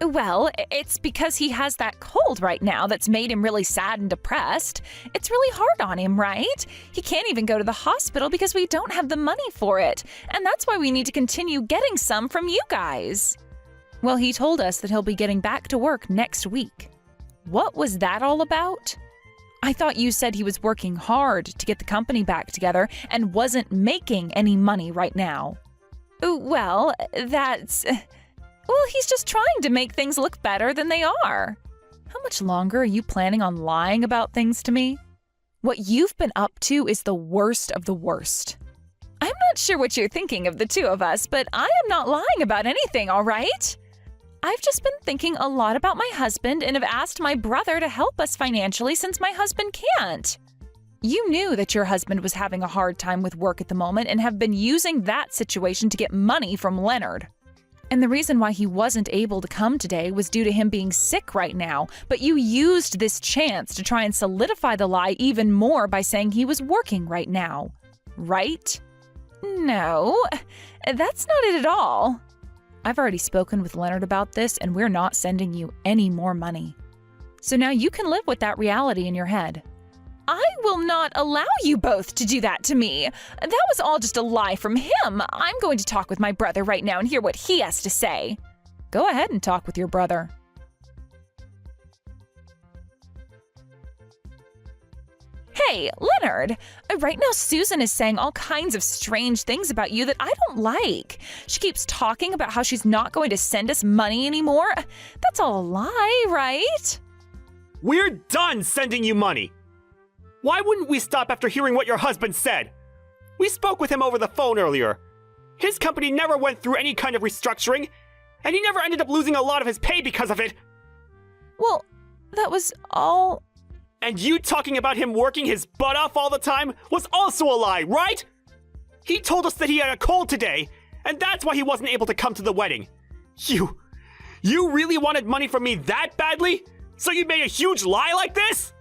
Well, it's because he has that cold right now that's made him really sad and depressed. It's really hard on him, right? He can't even go to the hospital because we don't have the money for it, and that's why we need to continue getting some from you guys. Well, he told us that he'll be getting back to work next week. What was that all about? I thought you said he was working hard to get the company back together and wasn't making any money right now. Well, he's just trying to make things look better than they are. How much longer are you planning on lying about things to me? What you've been up to is the worst of the worst. I'm not sure what you're thinking of the two of us, but I am not lying about anything, all right? I've just been thinking a lot about my husband and have asked my brother to help us financially since my husband can't. You knew that your husband was having a hard time with work at the moment and have been using that situation to get money from Leonard. And the reason why he wasn't able to come today was due to him being sick right now, but you used this chance to try and solidify the lie even more by saying he was working right now. Right? No, that's not it at all. I've already spoken with Leonard about this, and we're not sending you any more money. So now you can live with that reality in your head. I will not allow you both to do that to me. That was all just a lie from him. I'm going to talk with my brother right now and hear what he has to say. Go ahead and talk with your brother. Hey, Leonard, right now Susan is saying all kinds of strange things about you that I don't like. She keeps talking about how she's not going to send us money anymore. That's all a lie, right? We're done sending you money. Why wouldn't we stop after hearing what your husband said? We spoke with him over the phone earlier. His company never went through any kind of restructuring, and he never ended up losing a lot of his pay because of it. Well, that was all... And you talking about him working his butt off all the time was also a lie, right? He told us that he had a cold today, and that's why he wasn't able to come to the wedding. You really wanted money from me that badly? So you made a huge lie like this?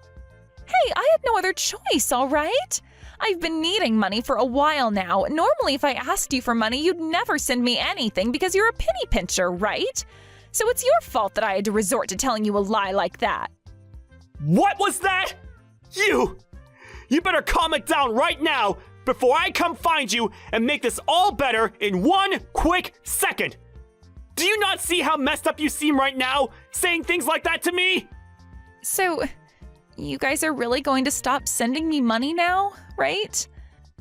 Hey, I had no other choice, all right? I've been needing money for a while now. Normally, if I asked you for money, you'd never send me anything because you're a penny pincher, right? So it's your fault that I had to resort to telling you a lie like that. What was that? You better calm it down right now before I come find you and make this all better in one quick second. Do you not see how messed up you seem right now, saying things like that to me? So, you guys are really going to stop sending me money now, right?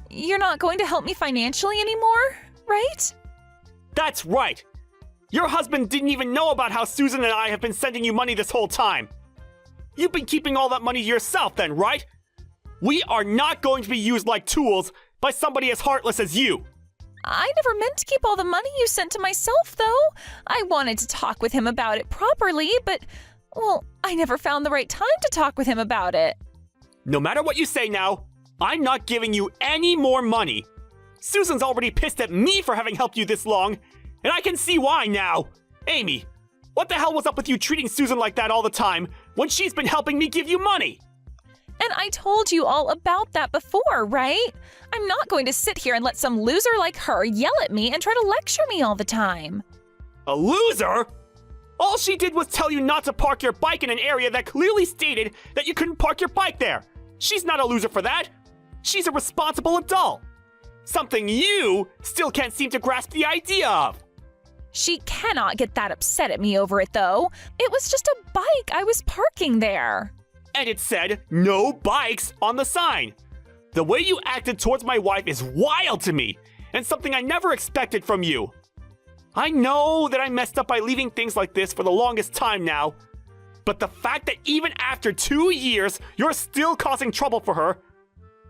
You're not going to help me financially anymore, right? That's right. Your husband didn't even know about how Susan and I have been sending you money this whole time. You've been keeping all that money to yourself then, right? We are not going to be used like tools by somebody as heartless as you. I never meant to keep all the money you sent to myself, though. I wanted to talk with him about it properly, but, well, I never found the right time to talk with him about it. No matter what you say now, I'm not giving you any more money. Susan's already pissed at me for having helped you this long, and I can see why now. Amy, what the hell was up with you treating Susan like that all the time when she's been helping me give you money? And I told you all about that before, right? I'm not going to sit here and let some loser like her yell at me and try to lecture me all the time. A loser? All she did was tell you not to park your bike in an area that clearly stated that you couldn't park your bike there. She's not a loser for that. She's a responsible adult. Something you still can't seem to grasp the idea of. She cannot get that upset at me over it, though. It was just a bike I was parking there. And it said, no bikes on the sign. The way you acted towards my wife is wild to me, and something I never expected from you. I know that I messed up by leaving things like this for the longest time now, but the fact that even after 2 years, you're still causing trouble for her,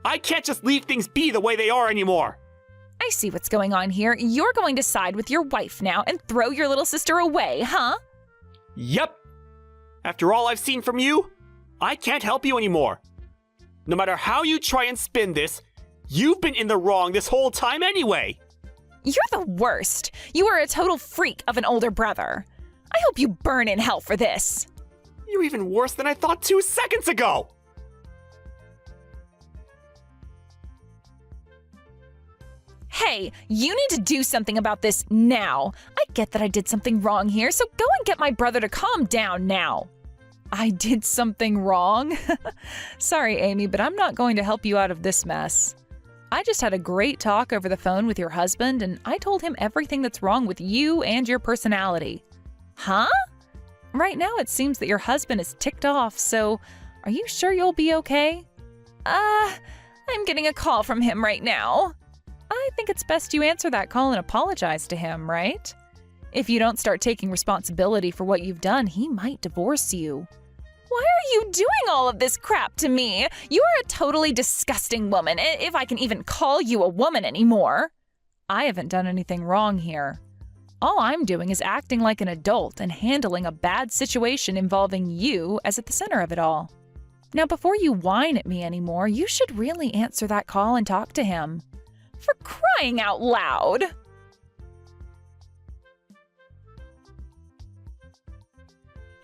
I can't just leave things be the way they are anymore. I see what's going on here. You're going to side with your wife now and throw your little sister away, huh? Yep. After all I've seen from you, I can't help you anymore. No matter how you try and spin this, you've been in the wrong this whole time anyway. You're the worst. You are a total freak of an older brother. I hope you burn in hell for this. You're even worse than I thought 2 seconds ago. Hey, you need to do something about this now. I get that I did something wrong here, so go and get my brother to calm down now. I did something wrong? Sorry, Amy, but I'm not going to help you out of this mess. I just had a great talk over the phone with your husband, and I told him everything that's wrong with you and your personality. Huh? Right now it seems that your husband is ticked off, so are you sure you'll be okay? I'm getting a call from him right now. I think it's best you answer that call and apologize to him, right? If you don't start taking responsibility for what you've done, he might divorce you. Why are you doing all of this crap to me? You are a totally disgusting woman, if I can even call you a woman anymore. I haven't done anything wrong here. All I'm doing is acting like an adult and handling a bad situation involving you as at the center of it all. Now, before you whine at me anymore, you should really answer that call and talk to him. For crying out loud!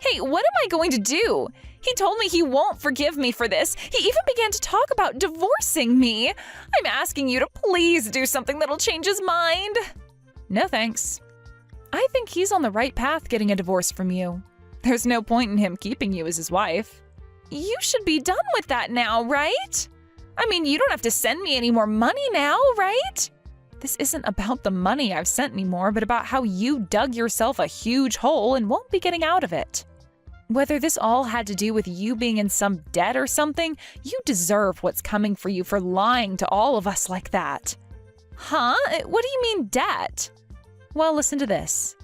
Hey, what am I going to do? He told me he won't forgive me for this. He even began to talk about divorcing me. I'm asking you to please do something that'll change his mind. No thanks. I think he's on the right path getting a divorce from you. There's no point in him keeping you as his wife. You should be done with that now, right? I mean, you don't have to send me any more money now, right? This isn't about the money I've sent anymore, but about how you dug yourself a huge hole and won't be getting out of it. Whether this all had to do with you being in some debt or something, you deserve what's coming for you for lying to all of us like that. Huh? What do you mean debt? Well, listen to this.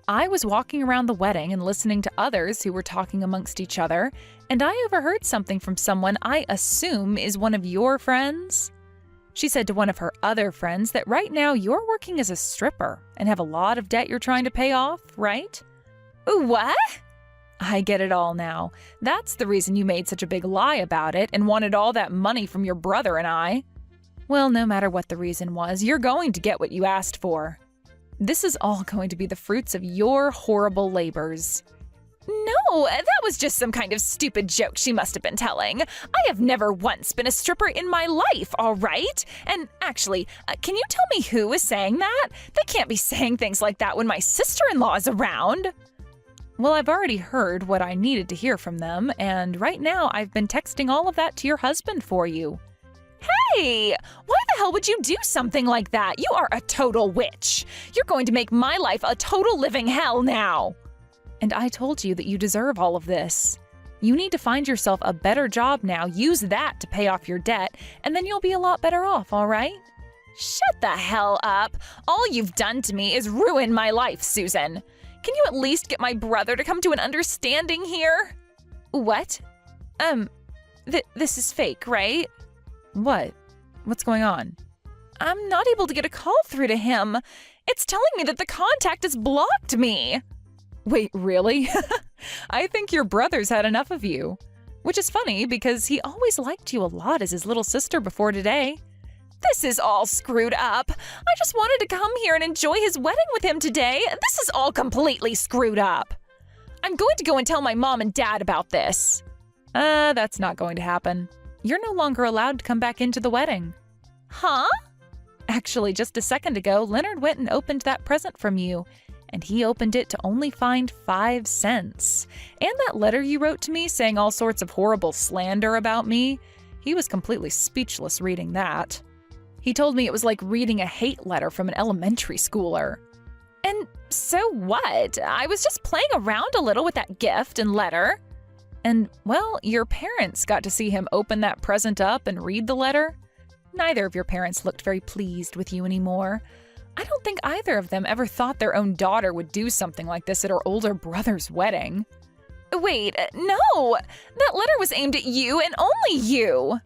I was walking around the wedding and listening to others who were talking amongst each other, and I overheard something from someone I assume is one of your friends. She said to one of her other friends that right now you're working as a stripper and have a lot of debt you're trying to pay off, right? What? I get it all now. That's the reason you made such a big lie about it and wanted all that money from your brother and I. Well, no matter what the reason was, you're going to get what you asked for. This is all going to be the fruits of your horrible labors. No, that was just some kind of stupid joke she must have been telling. I have never once been a stripper in my life, all right? And actually, can you tell me who is saying that? They can't be saying things like that when my sister-in-law is around. Well, I've already heard what I needed to hear from them, and right now I've been texting all of that to your husband for you. Hey, why the hell would you do something like that? You are a total witch. You're going to make my life a total living hell now. And I told you that you deserve all of this. You need to find yourself a better job now, use that to pay off your debt, and then you'll be a lot better off, all right? Shut the hell up. All you've done to me is ruin my life, Susan. Can you at least get my brother to come to an understanding here? What? This is fake, right? What? What's going on? I'm not able to get a call through to him. It's telling me that the contact has blocked me. Wait, really? I think your brother's had enough of you. Which is funny because he always liked you a lot as his little sister before today. This is all screwed up. I just wanted to come here and enjoy his wedding with him today. This is all completely screwed up. I'm going to go and tell my mom and dad about this. That's not going to happen. You're no longer allowed to come back into the wedding. Huh? Actually, just a second ago, Leonard went and opened that present from you, and he opened it to only find 5 cents. And that letter you wrote to me saying all sorts of horrible slander about me, he was completely speechless reading that. He told me it was like reading a hate letter from an elementary schooler. And so what? I was just playing around a little with that gift and letter. And, well, your parents got to see him open that present up and read the letter. Neither of your parents looked very pleased with you anymore. I don't think either of them ever thought their own daughter would do something like this at her older brother's wedding. Wait, no! That letter was aimed at you and only you!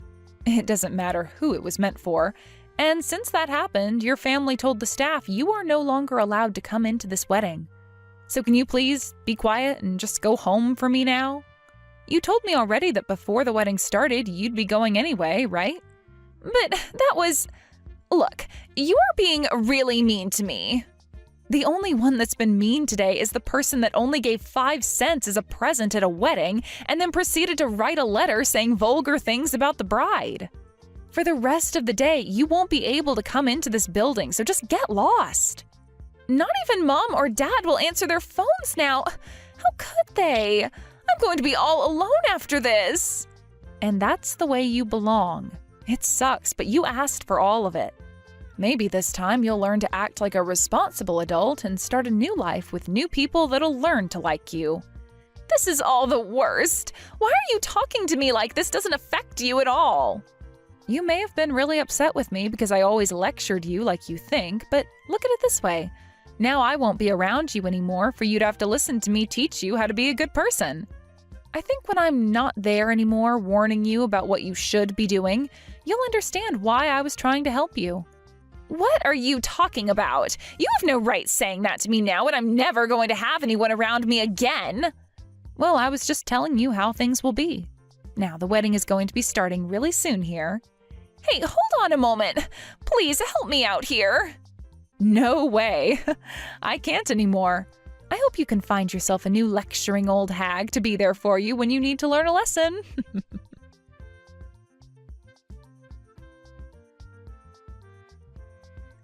It doesn't matter who it was meant for. And since that happened, your family told the staff you are no longer allowed to come into this wedding. So can you please be quiet and just go home for me now? You told me already that before the wedding started, you'd be going anyway, right? But that was... Look, you are being really mean to me. The only one that's been mean today is the person that only gave 5 cents as a present at a wedding and then proceeded to write a letter saying vulgar things about the bride. For the rest of the day, you won't be able to come into this building, so just get lost. Not even Mom or Dad will answer their phones now. How could they? I'm going to be all alone after this. And that's the way you belong. It sucks, but you asked for all of it. Maybe this time you'll learn to act like a responsible adult and start a new life with new people that'll learn to like you. This is all the worst. Why are you talking to me like this doesn't affect you at all? You may have been really upset with me because I always lectured you like you think, but look at it this way. Now I won't be around you anymore for you to have to listen to me teach you how to be a good person. I think when I'm not there anymore warning you about what you should be doing, you'll understand why I was trying to help you. What are you talking about? You have no right saying that to me now, and I'm never going to have anyone around me again. Well, I was just telling you how things will be. Now, the wedding is going to be starting really soon here. Hey, hold on a moment. Please help me out here. No way. I can't anymore. I hope you can find yourself a new lecturing old hag to be there for you when you need to learn a lesson.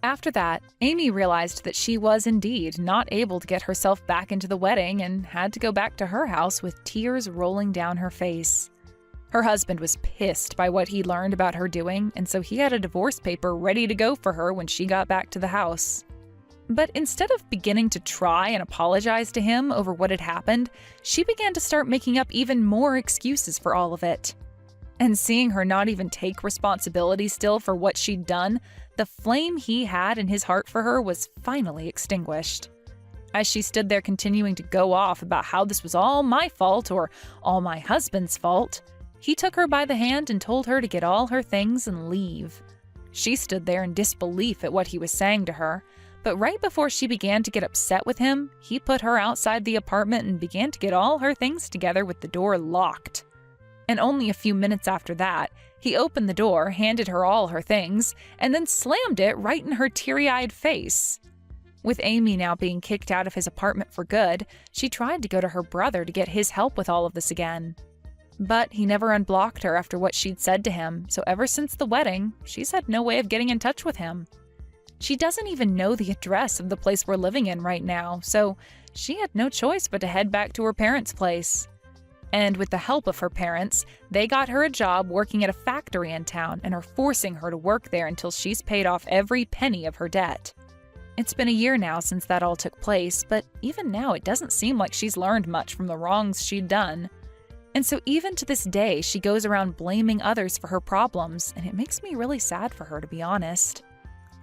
After that, Amy realized that she was indeed not able to get herself back into the wedding and had to go back to her house with tears rolling down her face. Her husband was pissed by what he learned about her doing, and so he had a divorce paper ready to go for her when she got back to the house. But instead of beginning to try and apologize to him over what had happened, she began to start making up even more excuses for all of it. And seeing her not even take responsibility still for what she'd done, the flame he had in his heart for her was finally extinguished. As she stood there continuing to go off about how this was all my fault or all my husband's fault, he took her by the hand and told her to get all her things and leave. She stood there in disbelief at what he was saying to her, but right before she began to get upset with him, he put her outside the apartment and began to get all her things together with the door locked. And only a few minutes after that, he opened the door, handed her all her things, and then slammed it right in her teary-eyed face. With Amy now being kicked out of his apartment for good, she tried to go to her brother to get his help with all of this again. But he never unblocked her after what she'd said to him, so ever since the wedding, she's had no way of getting in touch with him. She doesn't even know the address of the place we're living in right now, so she had no choice but to head back to her parents' place. And with the help of her parents, they got her a job working at a factory in town and are forcing her to work there until she's paid off every penny of her debt. It's been a year now since that all took place, but even now it doesn't seem like she's learned much from the wrongs she'd done. And so even to this day, she goes around blaming others for her problems, and it makes me really sad for her, to be honest.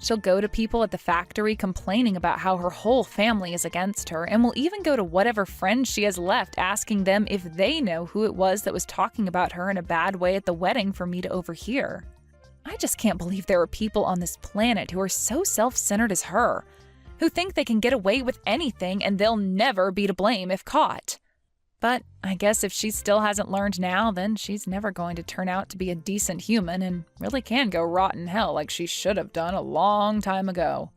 She'll go to people at the factory complaining about how her whole family is against her, and will even go to whatever friends she has left asking them if they know who it was that was talking about her in a bad way at the wedding for me to overhear. I just can't believe there are people on this planet who are so self-centered as her, who think they can get away with anything and they'll never be to blame if caught. But I guess if she still hasn't learned now, then she's never going to turn out to be a decent human and really can go rot in hell like she should have done a long time ago.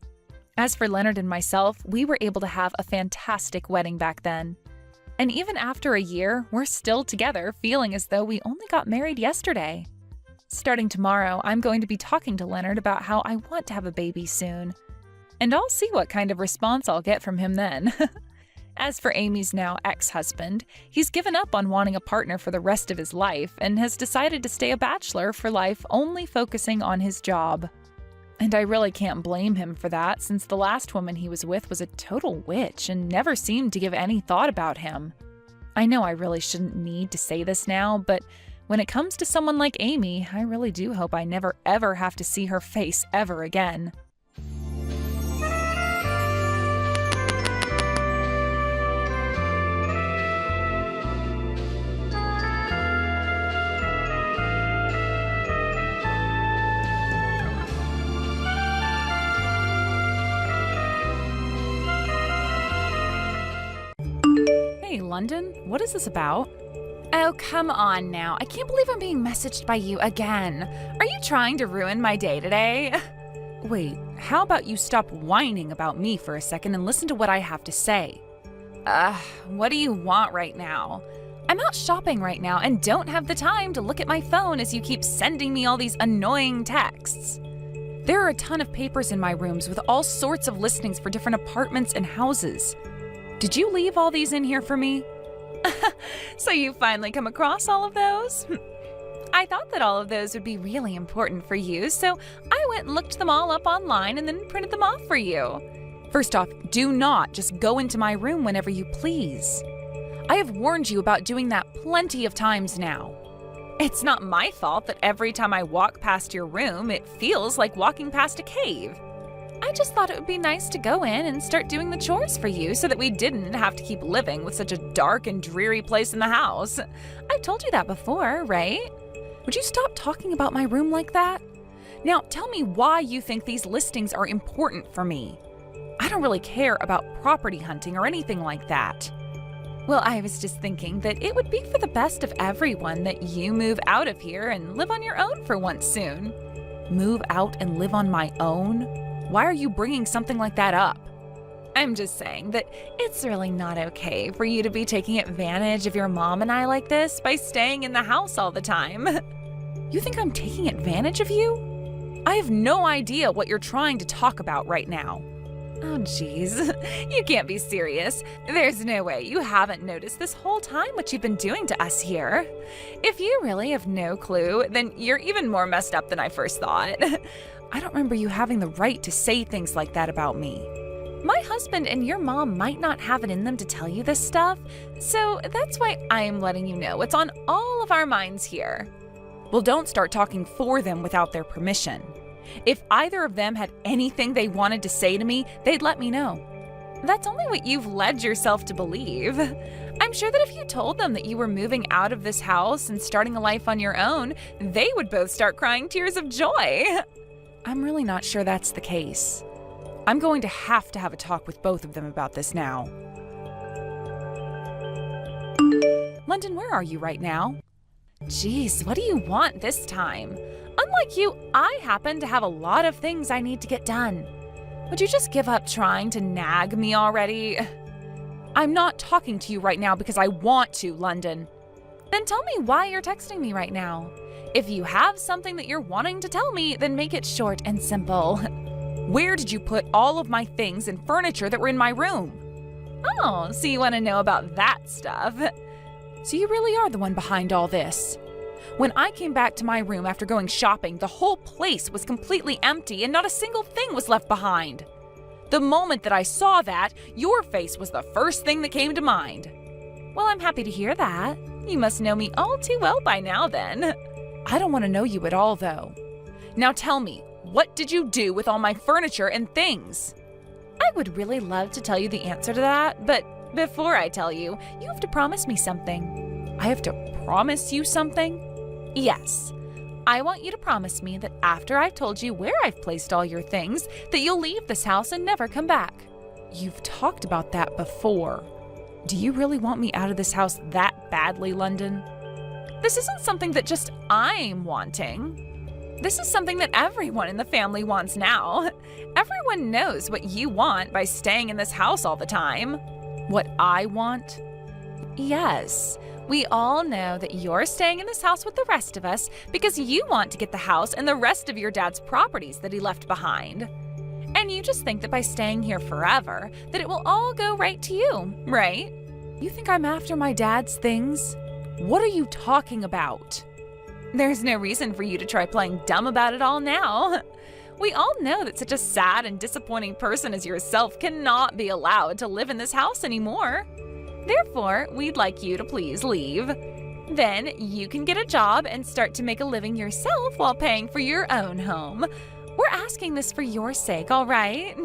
As for Leonard and myself, we were able to have a fantastic wedding back then. And even after a year, we're still together, feeling as though we only got married yesterday. Starting tomorrow, I'm going to be talking to Leonard about how I want to have a baby soon. And I'll see what kind of response I'll get from him then. As for Amy's now ex-husband, he's given up on wanting a partner for the rest of his life and has decided to stay a bachelor for life, only focusing on his job. And I really can't blame him for that, since the last woman he was with was a total witch and never seemed to give any thought about him. I know I really shouldn't need to say this now, but when it comes to someone like Amy, I really do hope I never ever have to see her face ever again. Hey, London, what is this about? Oh, come on now. I can't believe I'm being messaged by you again. Are you trying to ruin my day today? Wait, how about you stop whining about me for a second and listen to what I have to say? What do you want right now? I'm out shopping right now and don't have the time to look at my phone as you keep sending me all these annoying texts. There are a ton of papers in my rooms with all sorts of listings for different apartments and houses. Did you leave all these in here for me? So you finally come across all of those? I thought that all of those would be really important for you, so I went and looked them all up online and then printed them off for you. First off, do not just go into my room whenever you please. I have warned you about doing that plenty of times now. It's not my fault that every time I walk past your room, it feels like walking past a cave. I just thought it would be nice to go in and start doing the chores for you so that we didn't have to keep living with such a dark and dreary place in the house. I've told you that before, right? Would you stop talking about my room like that? Now, tell me why you think these listings are important for me. I don't really care about property hunting or anything like that. Well, I was just thinking that it would be for the best of everyone that you move out of here and live on your own for once soon. Move out and live on my own? Why are you bringing something like that up? I'm just saying that it's really not okay for you to be taking advantage of your mom and I like this by staying in the house all the time. You think I'm taking advantage of you? I have no idea what you're trying to talk about right now. Oh, geez. You can't be serious. There's no way you haven't noticed this whole time what you've been doing to us here. If you really have no clue, then you're even more messed up than I first thought. I don't remember you having the right to say things like that about me. My husband and your mom might not have it in them to tell you this stuff, so that's why I'm letting you know it's on all of our minds here. Well, don't start talking for them without their permission. If either of them had anything they wanted to say to me, they'd let me know. That's only what you've led yourself to believe. I'm sure that if you told them that you were moving out of this house and starting a life on your own, they would both start crying tears of joy. I'm really not sure that's the case. I'm going to have a talk with both of them about this now. London, where are you right now? Jeez, what do you want this time? Unlike you, I happen to have a lot of things I need to get done. Would you just give up trying to nag me already? I'm not talking to you right now because I want to, London. Then tell me why you're texting me right now. If you have something that you're wanting to tell me, then make it short and simple. Where did you put all of my things and furniture that were in my room? Oh, so you want to know about that stuff. So you really are the one behind all this. When I came back to my room after going shopping, the whole place was completely empty and not a single thing was left behind. The moment that I saw that, your face was the first thing that came to mind. Well, I'm happy to hear that. You must know me all too well by now then. I don't want to know you at all, though. Now tell me, what did you do with all my furniture and things? I would really love to tell you the answer to that, but before I tell you, you have to promise me something. I have to promise you something? Yes. I want you to promise me that after I've told you where I've placed all your things, that you'll leave this house and never come back. You've talked about that before. Do you really want me out of this house that badly, London? This isn't something that just I'm wanting. This is something that everyone in the family wants now. Everyone knows what you want by staying in this house all the time. What I want? Yes, we all know that you're staying in this house with the rest of us because you want to get the house and the rest of your dad's properties that he left behind. And you just think that by staying here forever, that it will all go right to you, right? You think I'm after my dad's things? What are you talking about? There's no reason for you to try playing dumb about it all now. We all know that such a sad and disappointing person as yourself cannot be allowed to live in this house anymore. Therefore, we'd like you to please leave. Then you can get a job and start to make a living yourself while paying for your own home. We're asking this for your sake, all right?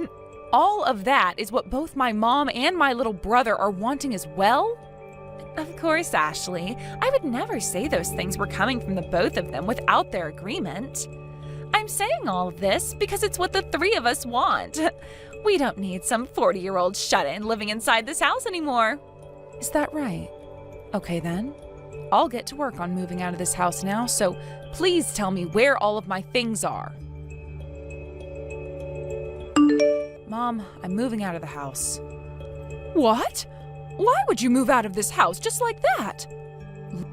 All of that is what both my mom and my little brother are wanting as well? Of course, Ashley. I would never say those things were coming from the both of them without their agreement. I'm saying all of this because it's what the three of us want. We don't need some 40-year-old shut-in living inside this house anymore. Is that right? Okay then. I'll get to work on moving out of this house now, so please tell me where all of my things are. Mom, I'm moving out of the house. What? Why would you move out of this house just like that?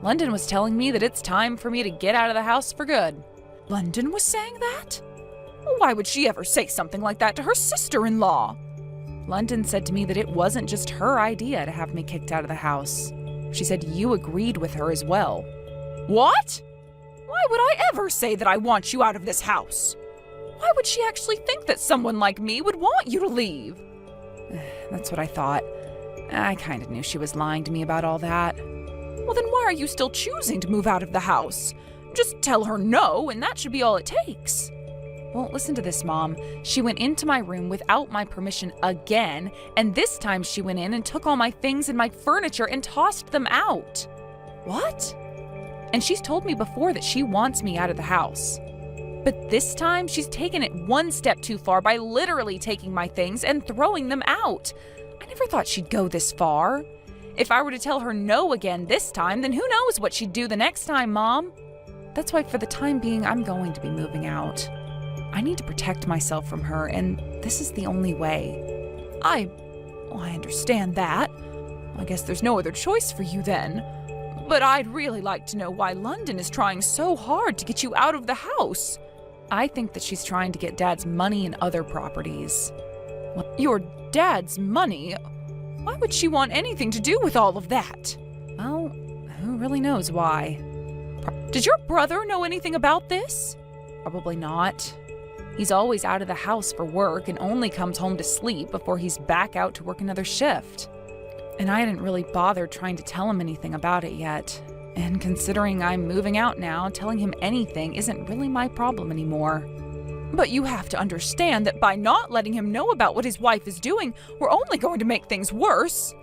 London was telling me that it's time for me to get out of the house for good. London was saying that? Why would she ever say something like that to her sister-in-law? London said to me that it wasn't just her idea to have me kicked out of the house. She said you agreed with her as well. What? Why would I ever say that I want you out of this house? Why would she actually think that someone like me would want you to leave? That's what I thought. I kind of knew she was lying to me about all that. Well, then why are you still choosing to move out of the house? Just tell her no, and that should be all it takes. Well, listen to this, Mom. She went into my room without my permission again, and this time she went in and took all my things and my furniture and tossed them out. What? And she's told me before that she wants me out of the house. But this time, she's taken it one step too far by literally taking my things and throwing them out. I never thought she'd go this far. If I were to tell her no again this time, then who knows what she'd do the next time, Mom? That's why for the time being, I'm going to be moving out. I need to protect myself from her, and this is the only way. I Oh, I understand that. I guess there's no other choice for you then. But I'd really like to know why London is trying so hard to get you out of the house. I think that she's trying to get Dad's money and other properties. Your dad's money? Why would she want anything to do with all of that? Well, who really knows why? Did your brother know anything about this? Probably not. He's always out of the house for work and only comes home to sleep before he's back out to work another shift. And I hadn't really bothered trying to tell him anything about it yet. And considering I'm moving out now, telling him anything isn't really my problem anymore. But you have to understand that by not letting him know about what his wife is doing, we're only going to make things worse.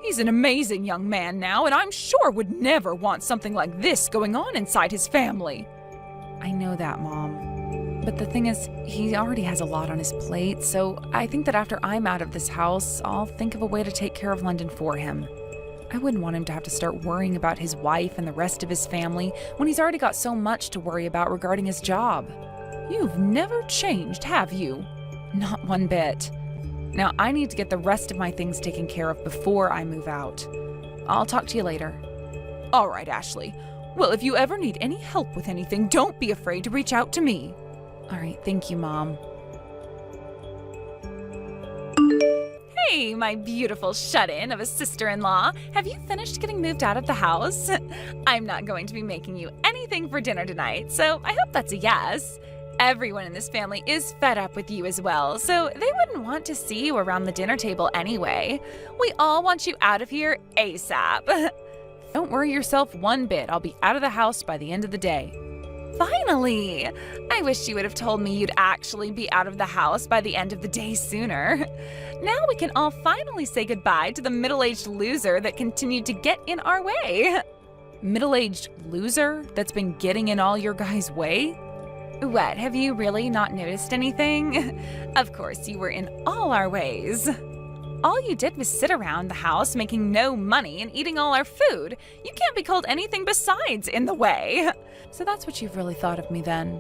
He's an amazing young man now, and I'm sure would never want something like this going on inside his family. I know that, Mom. But the thing is, he already has a lot on his plate, so I think that after I'm out of this house, I'll think of a way to take care of London for him. I wouldn't want him to have to start worrying about his wife and the rest of his family when he's already got so much to worry about regarding his job. You've never changed, have you? Not one bit. Now, I need to get the rest of my things taken care of before I move out. I'll talk to you later. All right, Ashley. Well, if you ever need any help with anything, don't be afraid to reach out to me. All right, thank you, Mom. Hey, my beautiful shut-in of a sister-in-law. Have you finished getting moved out of the house? I'm not going to be making you anything for dinner tonight, so I hope that's a yes. Everyone in this family is fed up with you as well, so they wouldn't want to see you around the dinner table anyway. We all want you out of here ASAP. Don't worry yourself one bit. I'll be out of the house by the end of the day. Finally! I wish you would have told me you'd actually be out of the house by the end of the day sooner. Now we can all finally say goodbye to the middle-aged loser that continued to get in our way. Middle-aged loser that's been getting in all your guys' way? What, have you really not noticed anything? Of course, you were in all our ways. All you did was sit around the house making no money and eating all our food. You can't be called anything besides in the way. So that's what you've really thought of me then.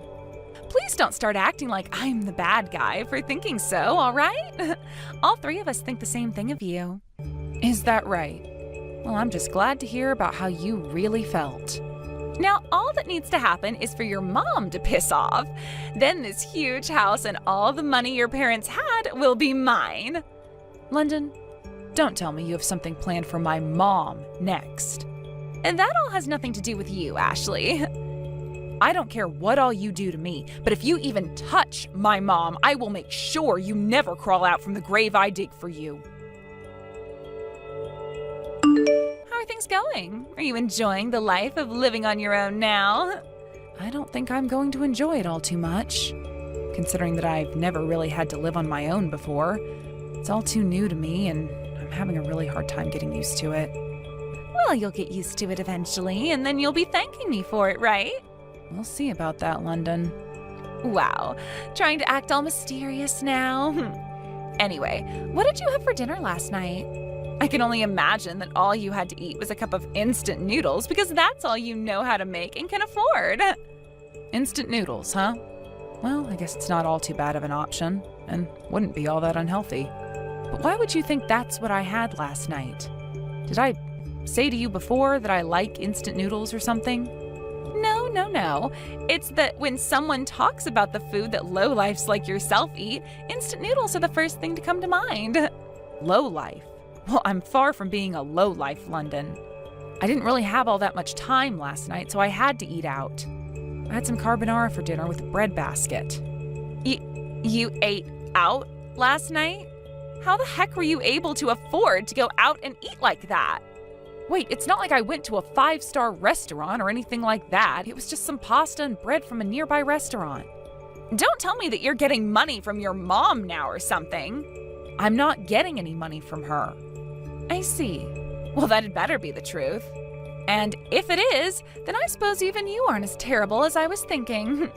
Please don't start acting like I'm the bad guy for thinking so, all right? All three of us think the same thing of you. Is that right? Well, I'm just glad to hear about how you really felt. Now, all that needs to happen is for your mom to piss off. Then this huge house and all the money your parents had will be mine. London, don't tell me you have something planned for my mom next. And that all has nothing to do with you, Ashley. I don't care what all you do to me, but if you even touch my mom, I will make sure you never crawl out from the grave I dig for you. How are things going? Are you enjoying the life of living on your own now? I don't think I'm going to enjoy it all too much, considering that I've never really had to live on my own before. It's all too new to me, and I'm having a really hard time getting used to it. Well, you'll get used to it eventually, and then you'll be thanking me for it, right? We'll see about that, London. Wow, trying to act all mysterious now. Anyway, what did you have for dinner last night? I can only imagine that all you had to eat was a cup of instant noodles because that's all you know how to make and can afford. Instant noodles, huh? Well, I guess it's not all too bad of an option, and wouldn't be all that unhealthy. But why would you think that's what I had last night? Did I say to you before that I like instant noodles or something? No. It's that when someone talks about the food that lowlifes like yourself eat, instant noodles are the first thing to come to mind. Lowlife? Well, I'm far from being a lowlife, London. I didn't really have all that much time last night, so I had to eat out. I had some carbonara for dinner with a bread basket. You ate out last night? How the heck were you able to afford to go out and eat like that? Wait, it's not like I went to a 5-star restaurant or anything like that. It was just some pasta and bread from a nearby restaurant. Don't tell me that you're getting money from your mom now or something. I'm not getting any money from her. I see. Well, that'd better be the truth. And if it is, then I suppose even you aren't as terrible as I was thinking.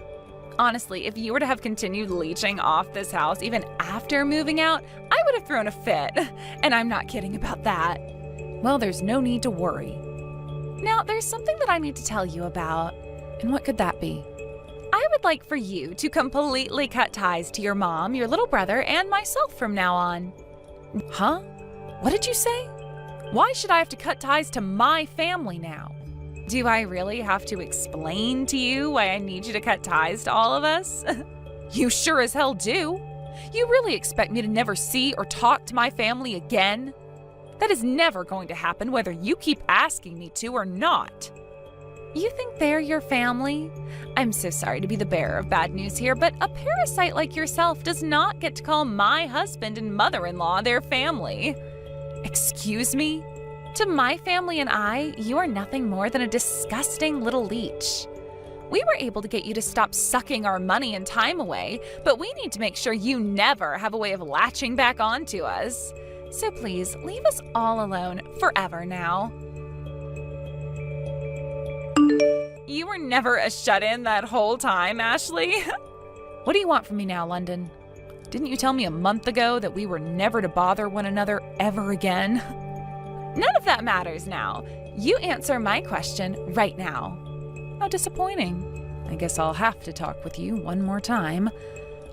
Honestly, if you were to have continued leeching off this house even after moving out, I would have thrown a fit. And I'm not kidding about that. Well, there's no need to worry. Now, there's something that I need to tell you about. And what could that be? I would like for you to completely cut ties to your mom, your little brother, and myself from now on. Huh? What did you say? Why should I have to cut ties to my family now? Do I really have to explain to you why I need you to cut ties to all of us? You sure as hell do. You really expect me to never see or talk to my family again? That is never going to happen whether you keep asking me to or not. You think they're your family? I'm so sorry to be the bearer of bad news here, but a parasite like yourself does not get to call my husband and mother-in-law their family. Excuse me? To my family and I, you are nothing more than a disgusting little leech. We were able to get you to stop sucking our money and time away, but we need to make sure you never have a way of latching back onto us. So please, leave us all alone forever now. You were never a shut-in that whole time, Ashley. What do you want from me now, London? Didn't you tell me a month ago that we were never to bother one another ever again? None of that matters now. You answer my question right now. How disappointing. I guess I'll have to talk with you one more time.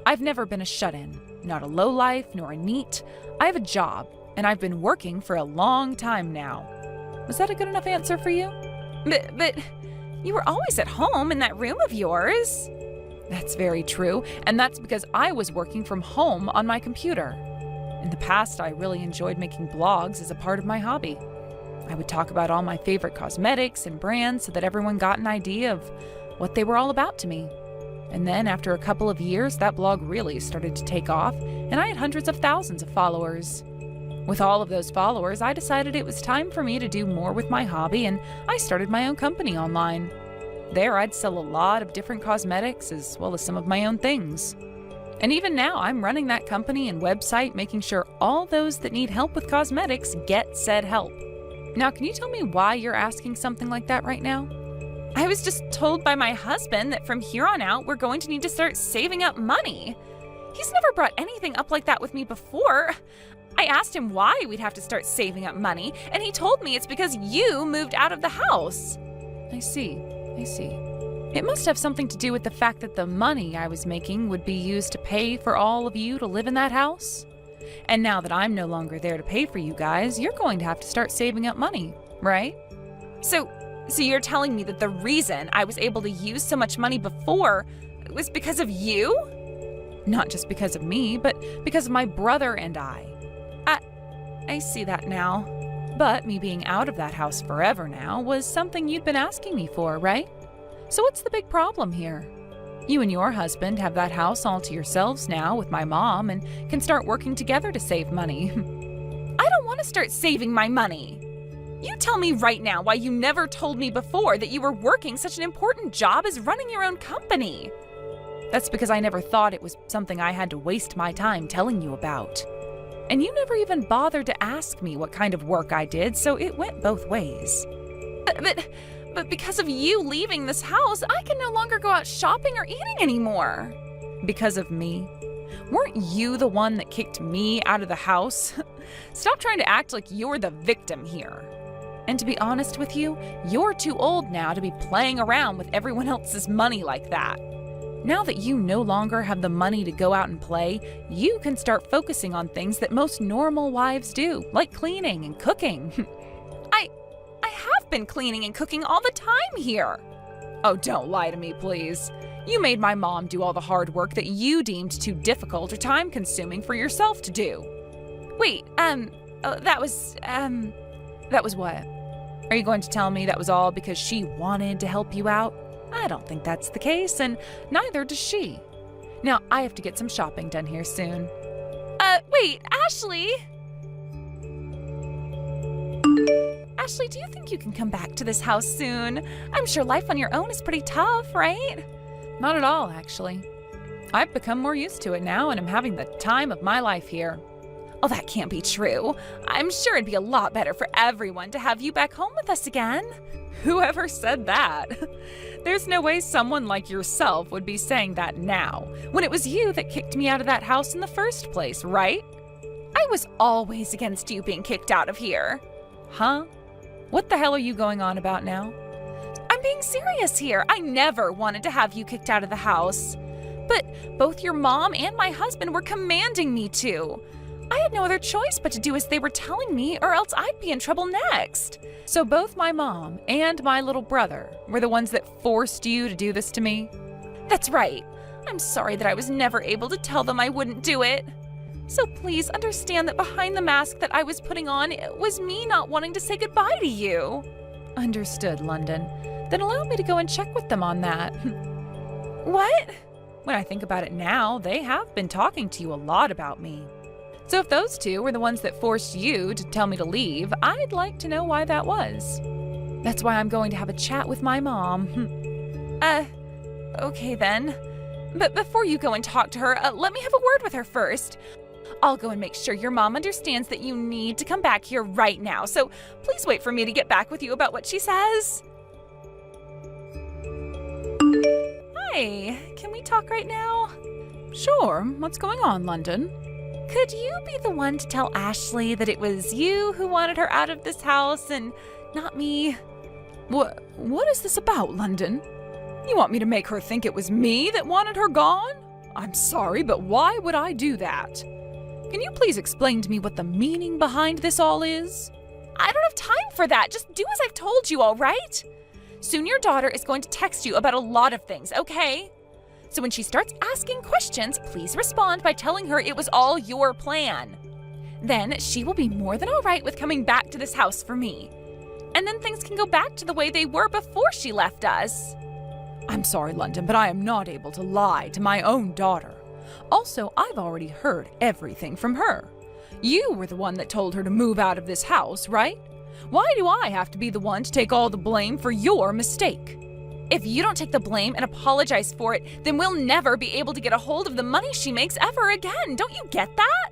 I've never been a shut-in, not a lowlife nor a neat. I have a job, and I've been working for a long time now. Was that a good enough answer for you? But you were always at home in that room of yours. That's very true, and that's because I was working from home on my computer. In the past, I really enjoyed making blogs as a part of my hobby. I would talk about all my favorite cosmetics and brands so that everyone got an idea of what they were all about to me. And then after a couple of years, that blog really started to take off, and I had hundreds of thousands of followers. With all of those followers, I decided it was time for me to do more with my hobby, and I started my own company online. There, I'd sell a lot of different cosmetics as well as some of my own things. And even now, I'm running that company and website, making sure all those that need help with cosmetics get said help. Now, can you tell me why you're asking something like that right now? I was just told by my husband that from here on out, we're going to need to start saving up money. He's never brought anything up like that with me before. I asked him why we'd have to start saving up money, and he told me it's because you moved out of the house. I see. It must have something to do with the fact that the money I was making would be used to pay for all of you to live in that house. And now that I'm no longer there to pay for you guys, you're going to have to start saving up money, right? So you're telling me that the reason I was able to use so much money before was because of you? Not just because of me, but because of my brother and I see that now. But me being out of that house forever now was something you'd been asking me for, right? So what's the big problem here? You and your husband have that house all to yourselves now with my mom and can start working together to save money. I don't want to start saving my money. You tell me right now why you never told me before that you were working such an important job as running your own company. That's because I never thought it was something I had to waste my time telling you about. And you never even bothered to ask me what kind of work I did, so it went both ways. But because of you leaving this house, I can no longer go out shopping or eating anymore. Because of me? Weren't you the one that kicked me out of the house? Stop trying to act like you're the victim here. And to be honest with you, you're too old now to be playing around with everyone else's money like that. Now that you no longer have the money to go out and play, you can start focusing on things that most normal wives do, like cleaning and cooking. I have been cleaning and cooking all the time here. Oh, don't lie to me, please. You made my mom do all the hard work that you deemed too difficult or time-consuming for yourself to do. Wait, that was what? Are you going to tell me that was all because she wanted to help you out? I don't think that's the case, and neither does she. Now, I have to get some shopping done here soon. Wait, Ashley! Ashley, do you think you can come back to this house soon? I'm sure life on your own is pretty tough, right? Not at all, actually. I've become more used to it now, and I'm having the time of my life here. Oh, that can't be true. I'm sure it'd be a lot better for everyone to have you back home with us again. Whoever said that? There's no way someone like yourself would be saying that now, when it was you that kicked me out of that house in the first place, right? I was always against you being kicked out of here. Huh? What the hell are you going on about now? I'm being serious here. I never wanted to have you kicked out of the house. But both your mom and my husband were commanding me to. I had no other choice but to do as they were telling me, or else I'd be in trouble next. So both my mom and my little brother were the ones that forced you to do this to me? That's right. I'm sorry that I was never able to tell them I wouldn't do it. So please understand that behind the mask that I was putting on, it was me not wanting to say goodbye to you. Understood, London. Then allow me to go and check with them on that. What? When I think about it now, they have been talking to you a lot about me. So if those two were the ones that forced you to tell me to leave, I'd like to know why that was. That's why I'm going to have a chat with my mom. Okay then. But before you go and talk to her, let me have a word with her first. I'll go and make sure your mom understands that you need to come back here right now, so please wait for me to get back with you about what she says. Hi, can we talk right now? Sure, what's going on, London? Could you be the one to tell Ashley that it was you who wanted her out of this house and not me? What is this about, London? You want me to make her think it was me that wanted her gone? I'm sorry, but why would I do that? Can you please explain to me what the meaning behind this all is? I don't have time for that. Just do as I've told you, all right? Soon your daughter is going to text you about a lot of things, okay? So when she starts asking questions, please respond by telling her it was all your plan. Then she will be more than all right with coming back to this house for me. And then things can go back to the way they were before she left us. I'm sorry, London, but I am not able to lie to my own daughter. Also, I've already heard everything from her. You were the one that told her to move out of this house, right? Why do I have to be the one to take all the blame for your mistake? If you don't take the blame and apologize for it, then we'll never be able to get a hold of the money she makes ever again. Don't you get that?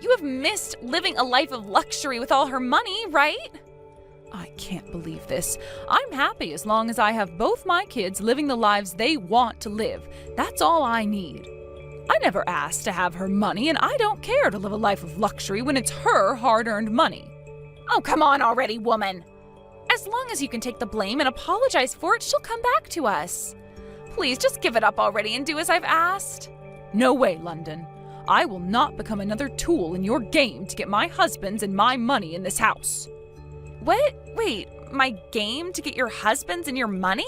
You have missed living a life of luxury with all her money, right? I can't believe this. I'm happy as long as I have both my kids living the lives they want to live. That's all I need. I never asked to have her money, and I don't care to live a life of luxury when it's her hard-earned money. Oh, come on already, woman. As long as you can take the blame and apologize for it, she'll come back to us. Please, just give it up already and do as I've asked. No way, London. I will not become another tool in your game to get my husband's and my money in this house. What? Wait, my game to get your husband's and your money?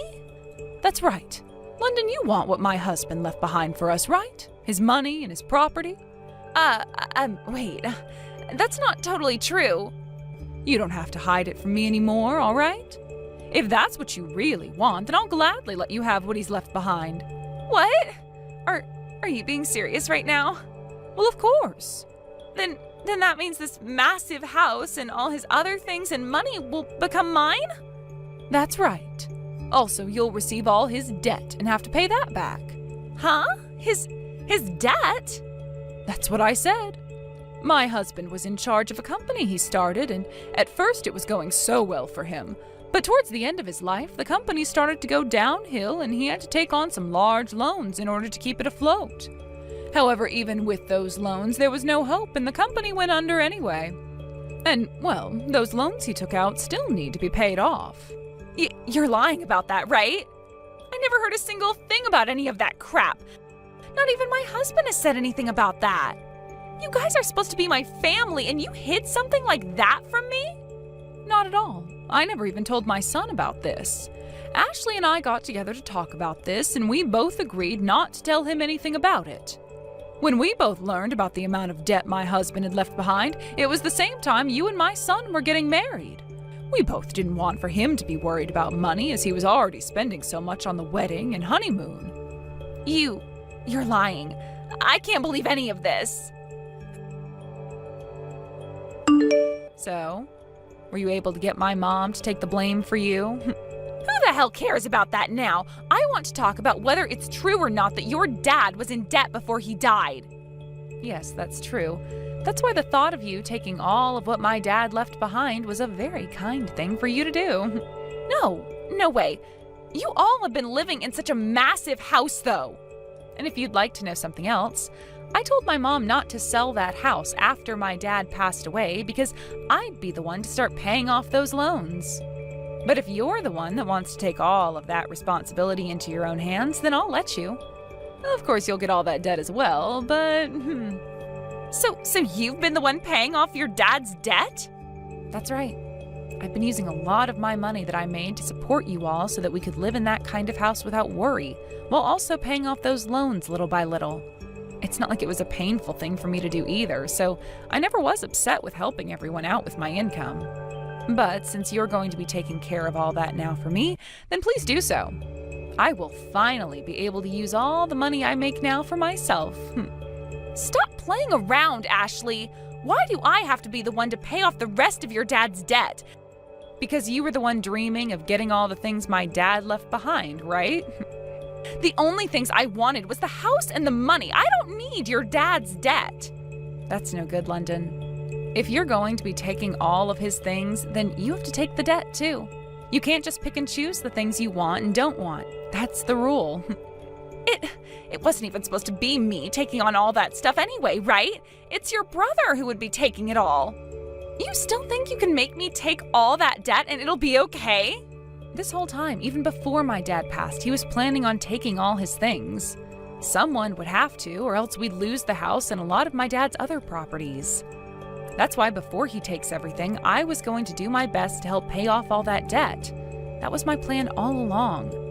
That's right. London, you want what my husband left behind for us, right? His money and his property? Wait. That's not totally true. You don't have to hide it from me anymore, all right? If that's what you really want, then I'll gladly let you have what he's left behind. What? Are you being serious right now? Well, of course. Then that means this massive house and all his other things and money will become mine? That's right. Also, you'll receive all his debt and have to pay that back. Huh? His debt? That's what I said. My husband was in charge of a company he started, and at first it was going so well for him. But towards the end of his life, the company started to go downhill, and he had to take on some large loans in order to keep it afloat. However, even with those loans, there was no hope, and the company went under anyway. And, well, those loans he took out still need to be paid off. You're lying about that, right? I never heard a single thing about any of that crap. Not even my husband has said anything about that. You guys are supposed to be my family, and you hid something like that from me? Not at all. I never even told my son about this. Ashley and I got together to talk about this, and we both agreed not to tell him anything about it. When we both learned about the amount of debt my husband had left behind, it was the same time you and my son were getting married. We both didn't want for him to be worried about money, as he was already spending so much on the wedding and honeymoon. You're lying. I can't believe any of this. So, were you able to get my mom to take the blame for you? Who the hell cares about that now? I want to talk about whether it's true or not that your dad was in debt before he died. Yes, that's true. That's why the thought of you taking all of what my dad left behind was a very kind thing for you to do. No way. You all have been living in such a massive house, though. And if you'd like to know something else, I told my mom not to sell that house after my dad passed away because I'd be the one to start paying off those loans. But if you're the one that wants to take all of that responsibility into your own hands, then I'll let you. Of course, you'll get all that debt as well, but So you've been the one paying off your dad's debt? That's right. I've been using a lot of my money that I made to support you all so that we could live in that kind of house without worry, while also paying off those loans little by little. It's not like it was a painful thing for me to do either, so I never was upset with helping everyone out with my income. But since you're going to be taking care of all that now for me, then please do so. I will finally be able to use all the money I make now for myself. Stop playing around, Ashley. Why do I have to be the one to pay off the rest of your dad's debt? Because you were the one dreaming of getting all the things my dad left behind, right? The only things I wanted was the house and the money. I don't need your dad's debt. That's no good, London. If you're going to be taking all of his things, then you have to take the debt too. You can't just pick and choose the things you want and don't want. That's the rule. It wasn't even supposed to be me taking on all that stuff anyway, right? It's your brother who would be taking it all. You still think you can make me take all that debt and it'll be okay? This whole time, even before my dad passed, he was planning on taking all his things. Someone would have to, or else we'd lose the house and a lot of my dad's other properties. That's why before he takes everything, I was going to do my best to help pay off all that debt. That was my plan all along.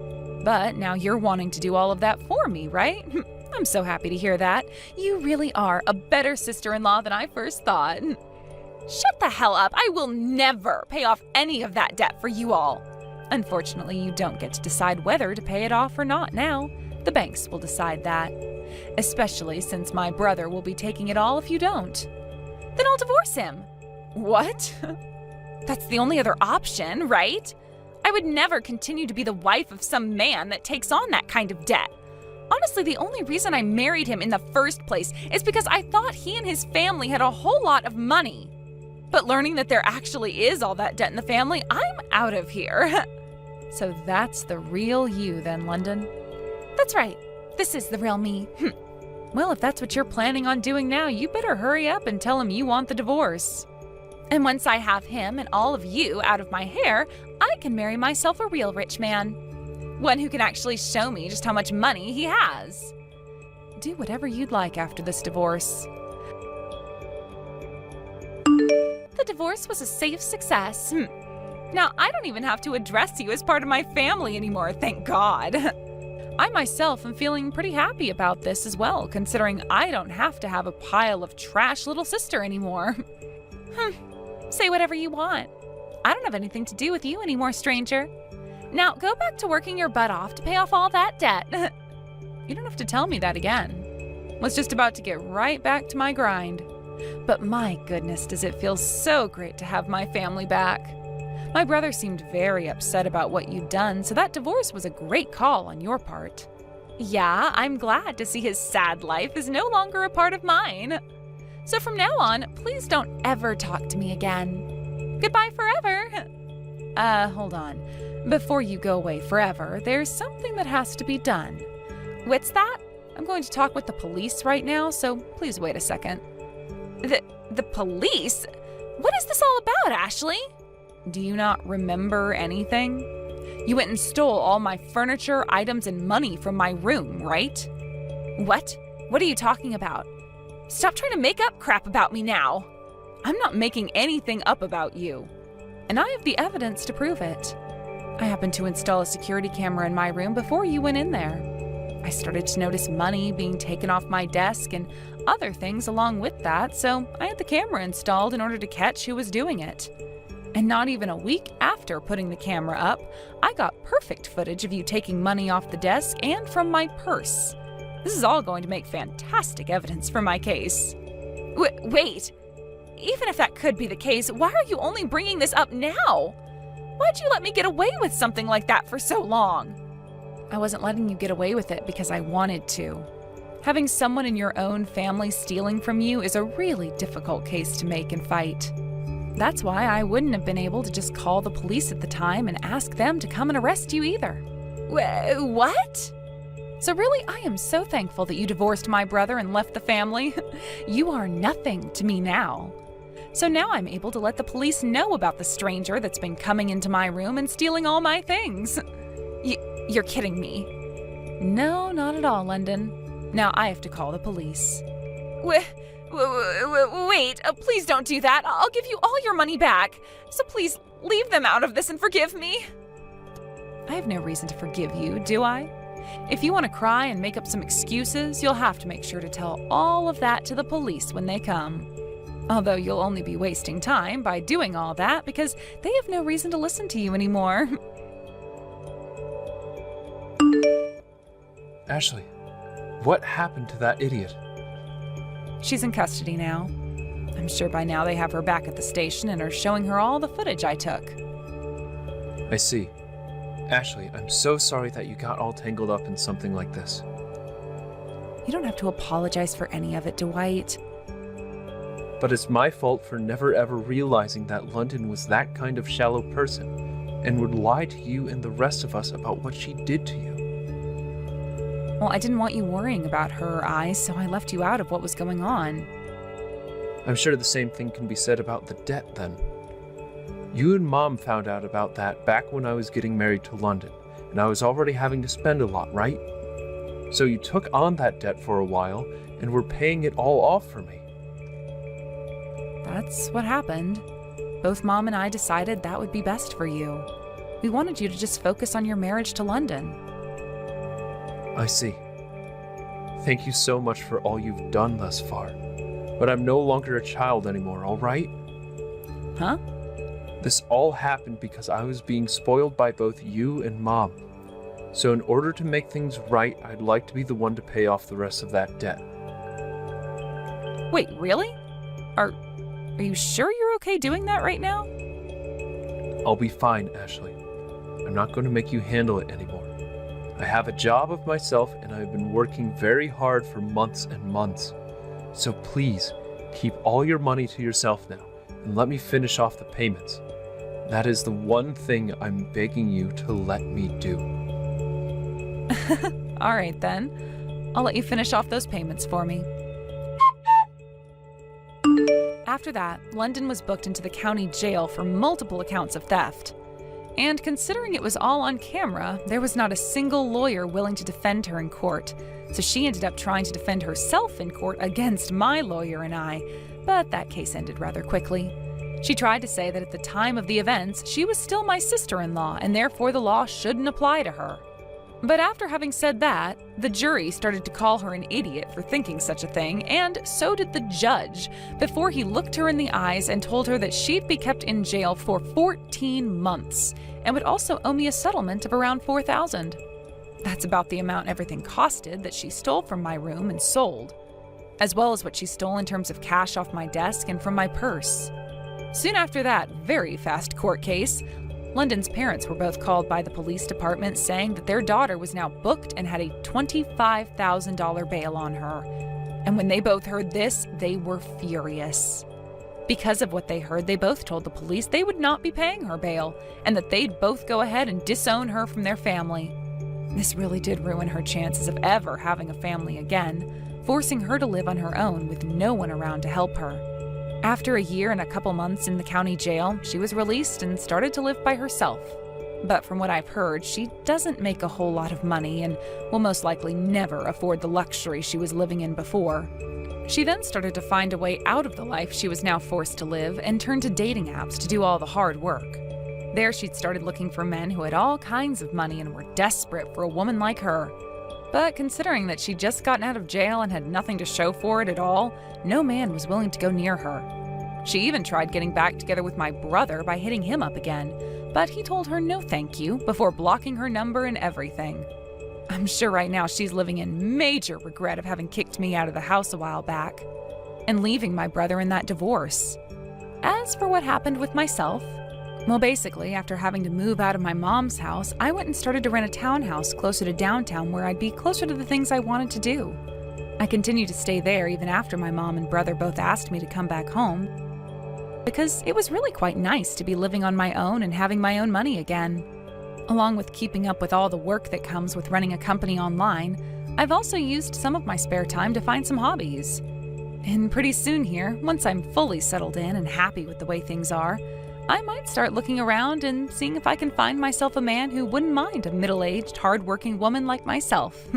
But now you're wanting to do all of that for me, right? I'm so happy to hear that. You really are a better sister-in-law than I first thought. Shut the hell up. I will never pay off any of that debt for you all. Unfortunately, you don't get to decide whether to pay it off or not now. The banks will decide that. Especially since my brother will be taking it all if you don't. Then I'll divorce him. What? That's the only other option, right? I would never continue to be the wife of some man that takes on that kind of debt. Honestly, the only reason I married him in the first place is because I thought he and his family had a whole lot of money. But learning that there actually is all that debt in the family, I'm out of here. So that's the real you then, London? That's right. This is the real me. Well, if that's what you're planning on doing now, you better hurry up and tell him you want the divorce. And once I have him and all of you out of my hair, I can marry myself a real rich man. One who can actually show me just how much money he has. Do whatever you'd like after this divorce. The divorce was a safe success. Now, I don't even have to address you as part of my family anymore, thank God. I myself am feeling pretty happy about this as well, considering I don't have to have a pile of trash little sister anymore. Say whatever you want. I don't have anything to do with you anymore, stranger. Now, go back to working your butt off to pay off all that debt. You don't have to tell me that again. Was just about to get right back to my grind. But my goodness, does it feel so great to have my family back. My brother seemed very upset about what you'd done, so that divorce was a great call on your part. Yeah, I'm glad to see his sad life is no longer a part of mine. So from now on, please don't ever talk to me again. Goodbye forever. Hold on. Before you go away forever, there's something that has to be done. What's that? I'm going to talk with the police right now, so please wait a second. The police? What is this all about, Ashley? Do you not remember anything? You went and stole all my furniture, items, and money from my room, right? What? What are you talking about? Stop trying to make up crap about me now. I'm not making anything up about you. And I have the evidence to prove it. I happened to install a security camera in my room before you went in there. I started to notice money being taken off my desk and other things along with that, so I had the camera installed in order to catch who was doing it. And not even a week after putting the camera up, I got perfect footage of you taking money off the desk and from my purse. This is all going to make fantastic evidence for my case. Wait. Even if that could be the case, why are you only bringing this up now? Why'd you let me get away with something like that for so long? I wasn't letting you get away with it because I wanted to. Having someone in your own family stealing from you is a really difficult case to make and fight. That's why I wouldn't have been able to just call the police at the time and ask them to come and arrest you either. What? So really, I am so thankful that you divorced my brother and left the family. You are nothing to me now. So now I'm able to let the police know about the stranger that's been coming into my room and stealing all my things. You're kidding me. No, not at all, London. Now I have to call the police. Wait, please don't do that. I'll give you all your money back. So please leave them out of this and forgive me. I have no reason to forgive you, do I? If you want to cry and make up some excuses, you'll have to make sure to tell all of that to the police when they come. Although you'll only be wasting time by doing all that because they have no reason to listen to you anymore. Ashley, what happened to that idiot? She's in custody now. I'm sure by now they have her back at the station and are showing her all the footage I took. I see. Ashley, I'm so sorry that you got all tangled up in something like this. You don't have to apologize for any of it, Dwight. But it's my fault for never ever realizing that London was that kind of shallow person and would lie to you and the rest of us about what she did to you. Well, I didn't want you worrying about her or I, so I left you out of what was going on. I'm sure the same thing can be said about the debt then. You and Mom found out about that back when I was getting married to London, and I was already having to spend a lot, right? So you took on that debt for a while and were paying it all off for me. That's what happened. Both Mom and I decided that would be best for you. We wanted you to just focus on your marriage to London. I see. Thank you so much for all you've done thus far. But I'm no longer a child anymore, all right? Huh? This all happened because I was being spoiled by both you and Mom. So in order to make things right, I'd like to be the one to pay off the rest of that debt. Wait, really? Are you sure you're okay doing that right now? I'll be fine, Ashley. I'm not going to make you handle it anymore. I have a job of myself and I've been working very hard for months and months. So please, keep all your money to yourself now and let me finish off the payments. That is the one thing I'm begging you to let me do. All right, then. I'll let you finish off those payments for me. After that, London was booked into the county jail for multiple accounts of theft. And considering it was all on camera, there was not a single lawyer willing to defend her in court. So she ended up trying to defend herself in court against my lawyer and I, but that case ended rather quickly. She tried to say that at the time of the events, she was still my sister-in-law, and therefore the law shouldn't apply to her. But after having said that, the jury started to call her an idiot for thinking such a thing, and so did the judge, before he looked her in the eyes and told her that she'd be kept in jail for 14 months, and would also owe me a settlement of around $4,000. That's about the amount everything costed that she stole from my room and sold, as well as what she stole in terms of cash off my desk and from my purse. Soon after that very fast court case, London's parents were both called by the police department saying that their daughter was now booked and had a $25,000 bail on her. And when they both heard this, they were furious. Because of what they heard, they both told the police they would not be paying her bail and that they'd both go ahead and disown her from their family. This really did ruin her chances of ever having a family again, forcing her to live on her own with no one around to help her. After a year and a couple months in the county jail, she was released and started to live by herself. But from what I've heard, she doesn't make a whole lot of money and will most likely never afford the luxury she was living in before. She then started to find a way out of the life she was now forced to live and turned to dating apps to do all the hard work. There she'd started looking for men who had all kinds of money and were desperate for a woman like her. But considering that she'd just gotten out of jail and had nothing to show for it at all, no man was willing to go near her. She even tried getting back together with my brother by hitting him up again, but he told her no thank you before blocking her number and everything. I'm sure right now she's living in major regret of having kicked me out of the house a while back and leaving my brother in that divorce. As for what happened with myself, well, basically, after having to move out of my mom's house, I went and started to rent a townhouse closer to downtown where I'd be closer to the things I wanted to do. I continued to stay there even after my mom and brother both asked me to come back home, because it was really quite nice to be living on my own and having my own money again. Along with keeping up with all the work that comes with running a company online, I've also used some of my spare time to find some hobbies. And pretty soon here, once I'm fully settled in and happy with the way things are, I might start looking around and seeing if I can find myself a man who wouldn't mind a middle-aged, hard-working woman like myself.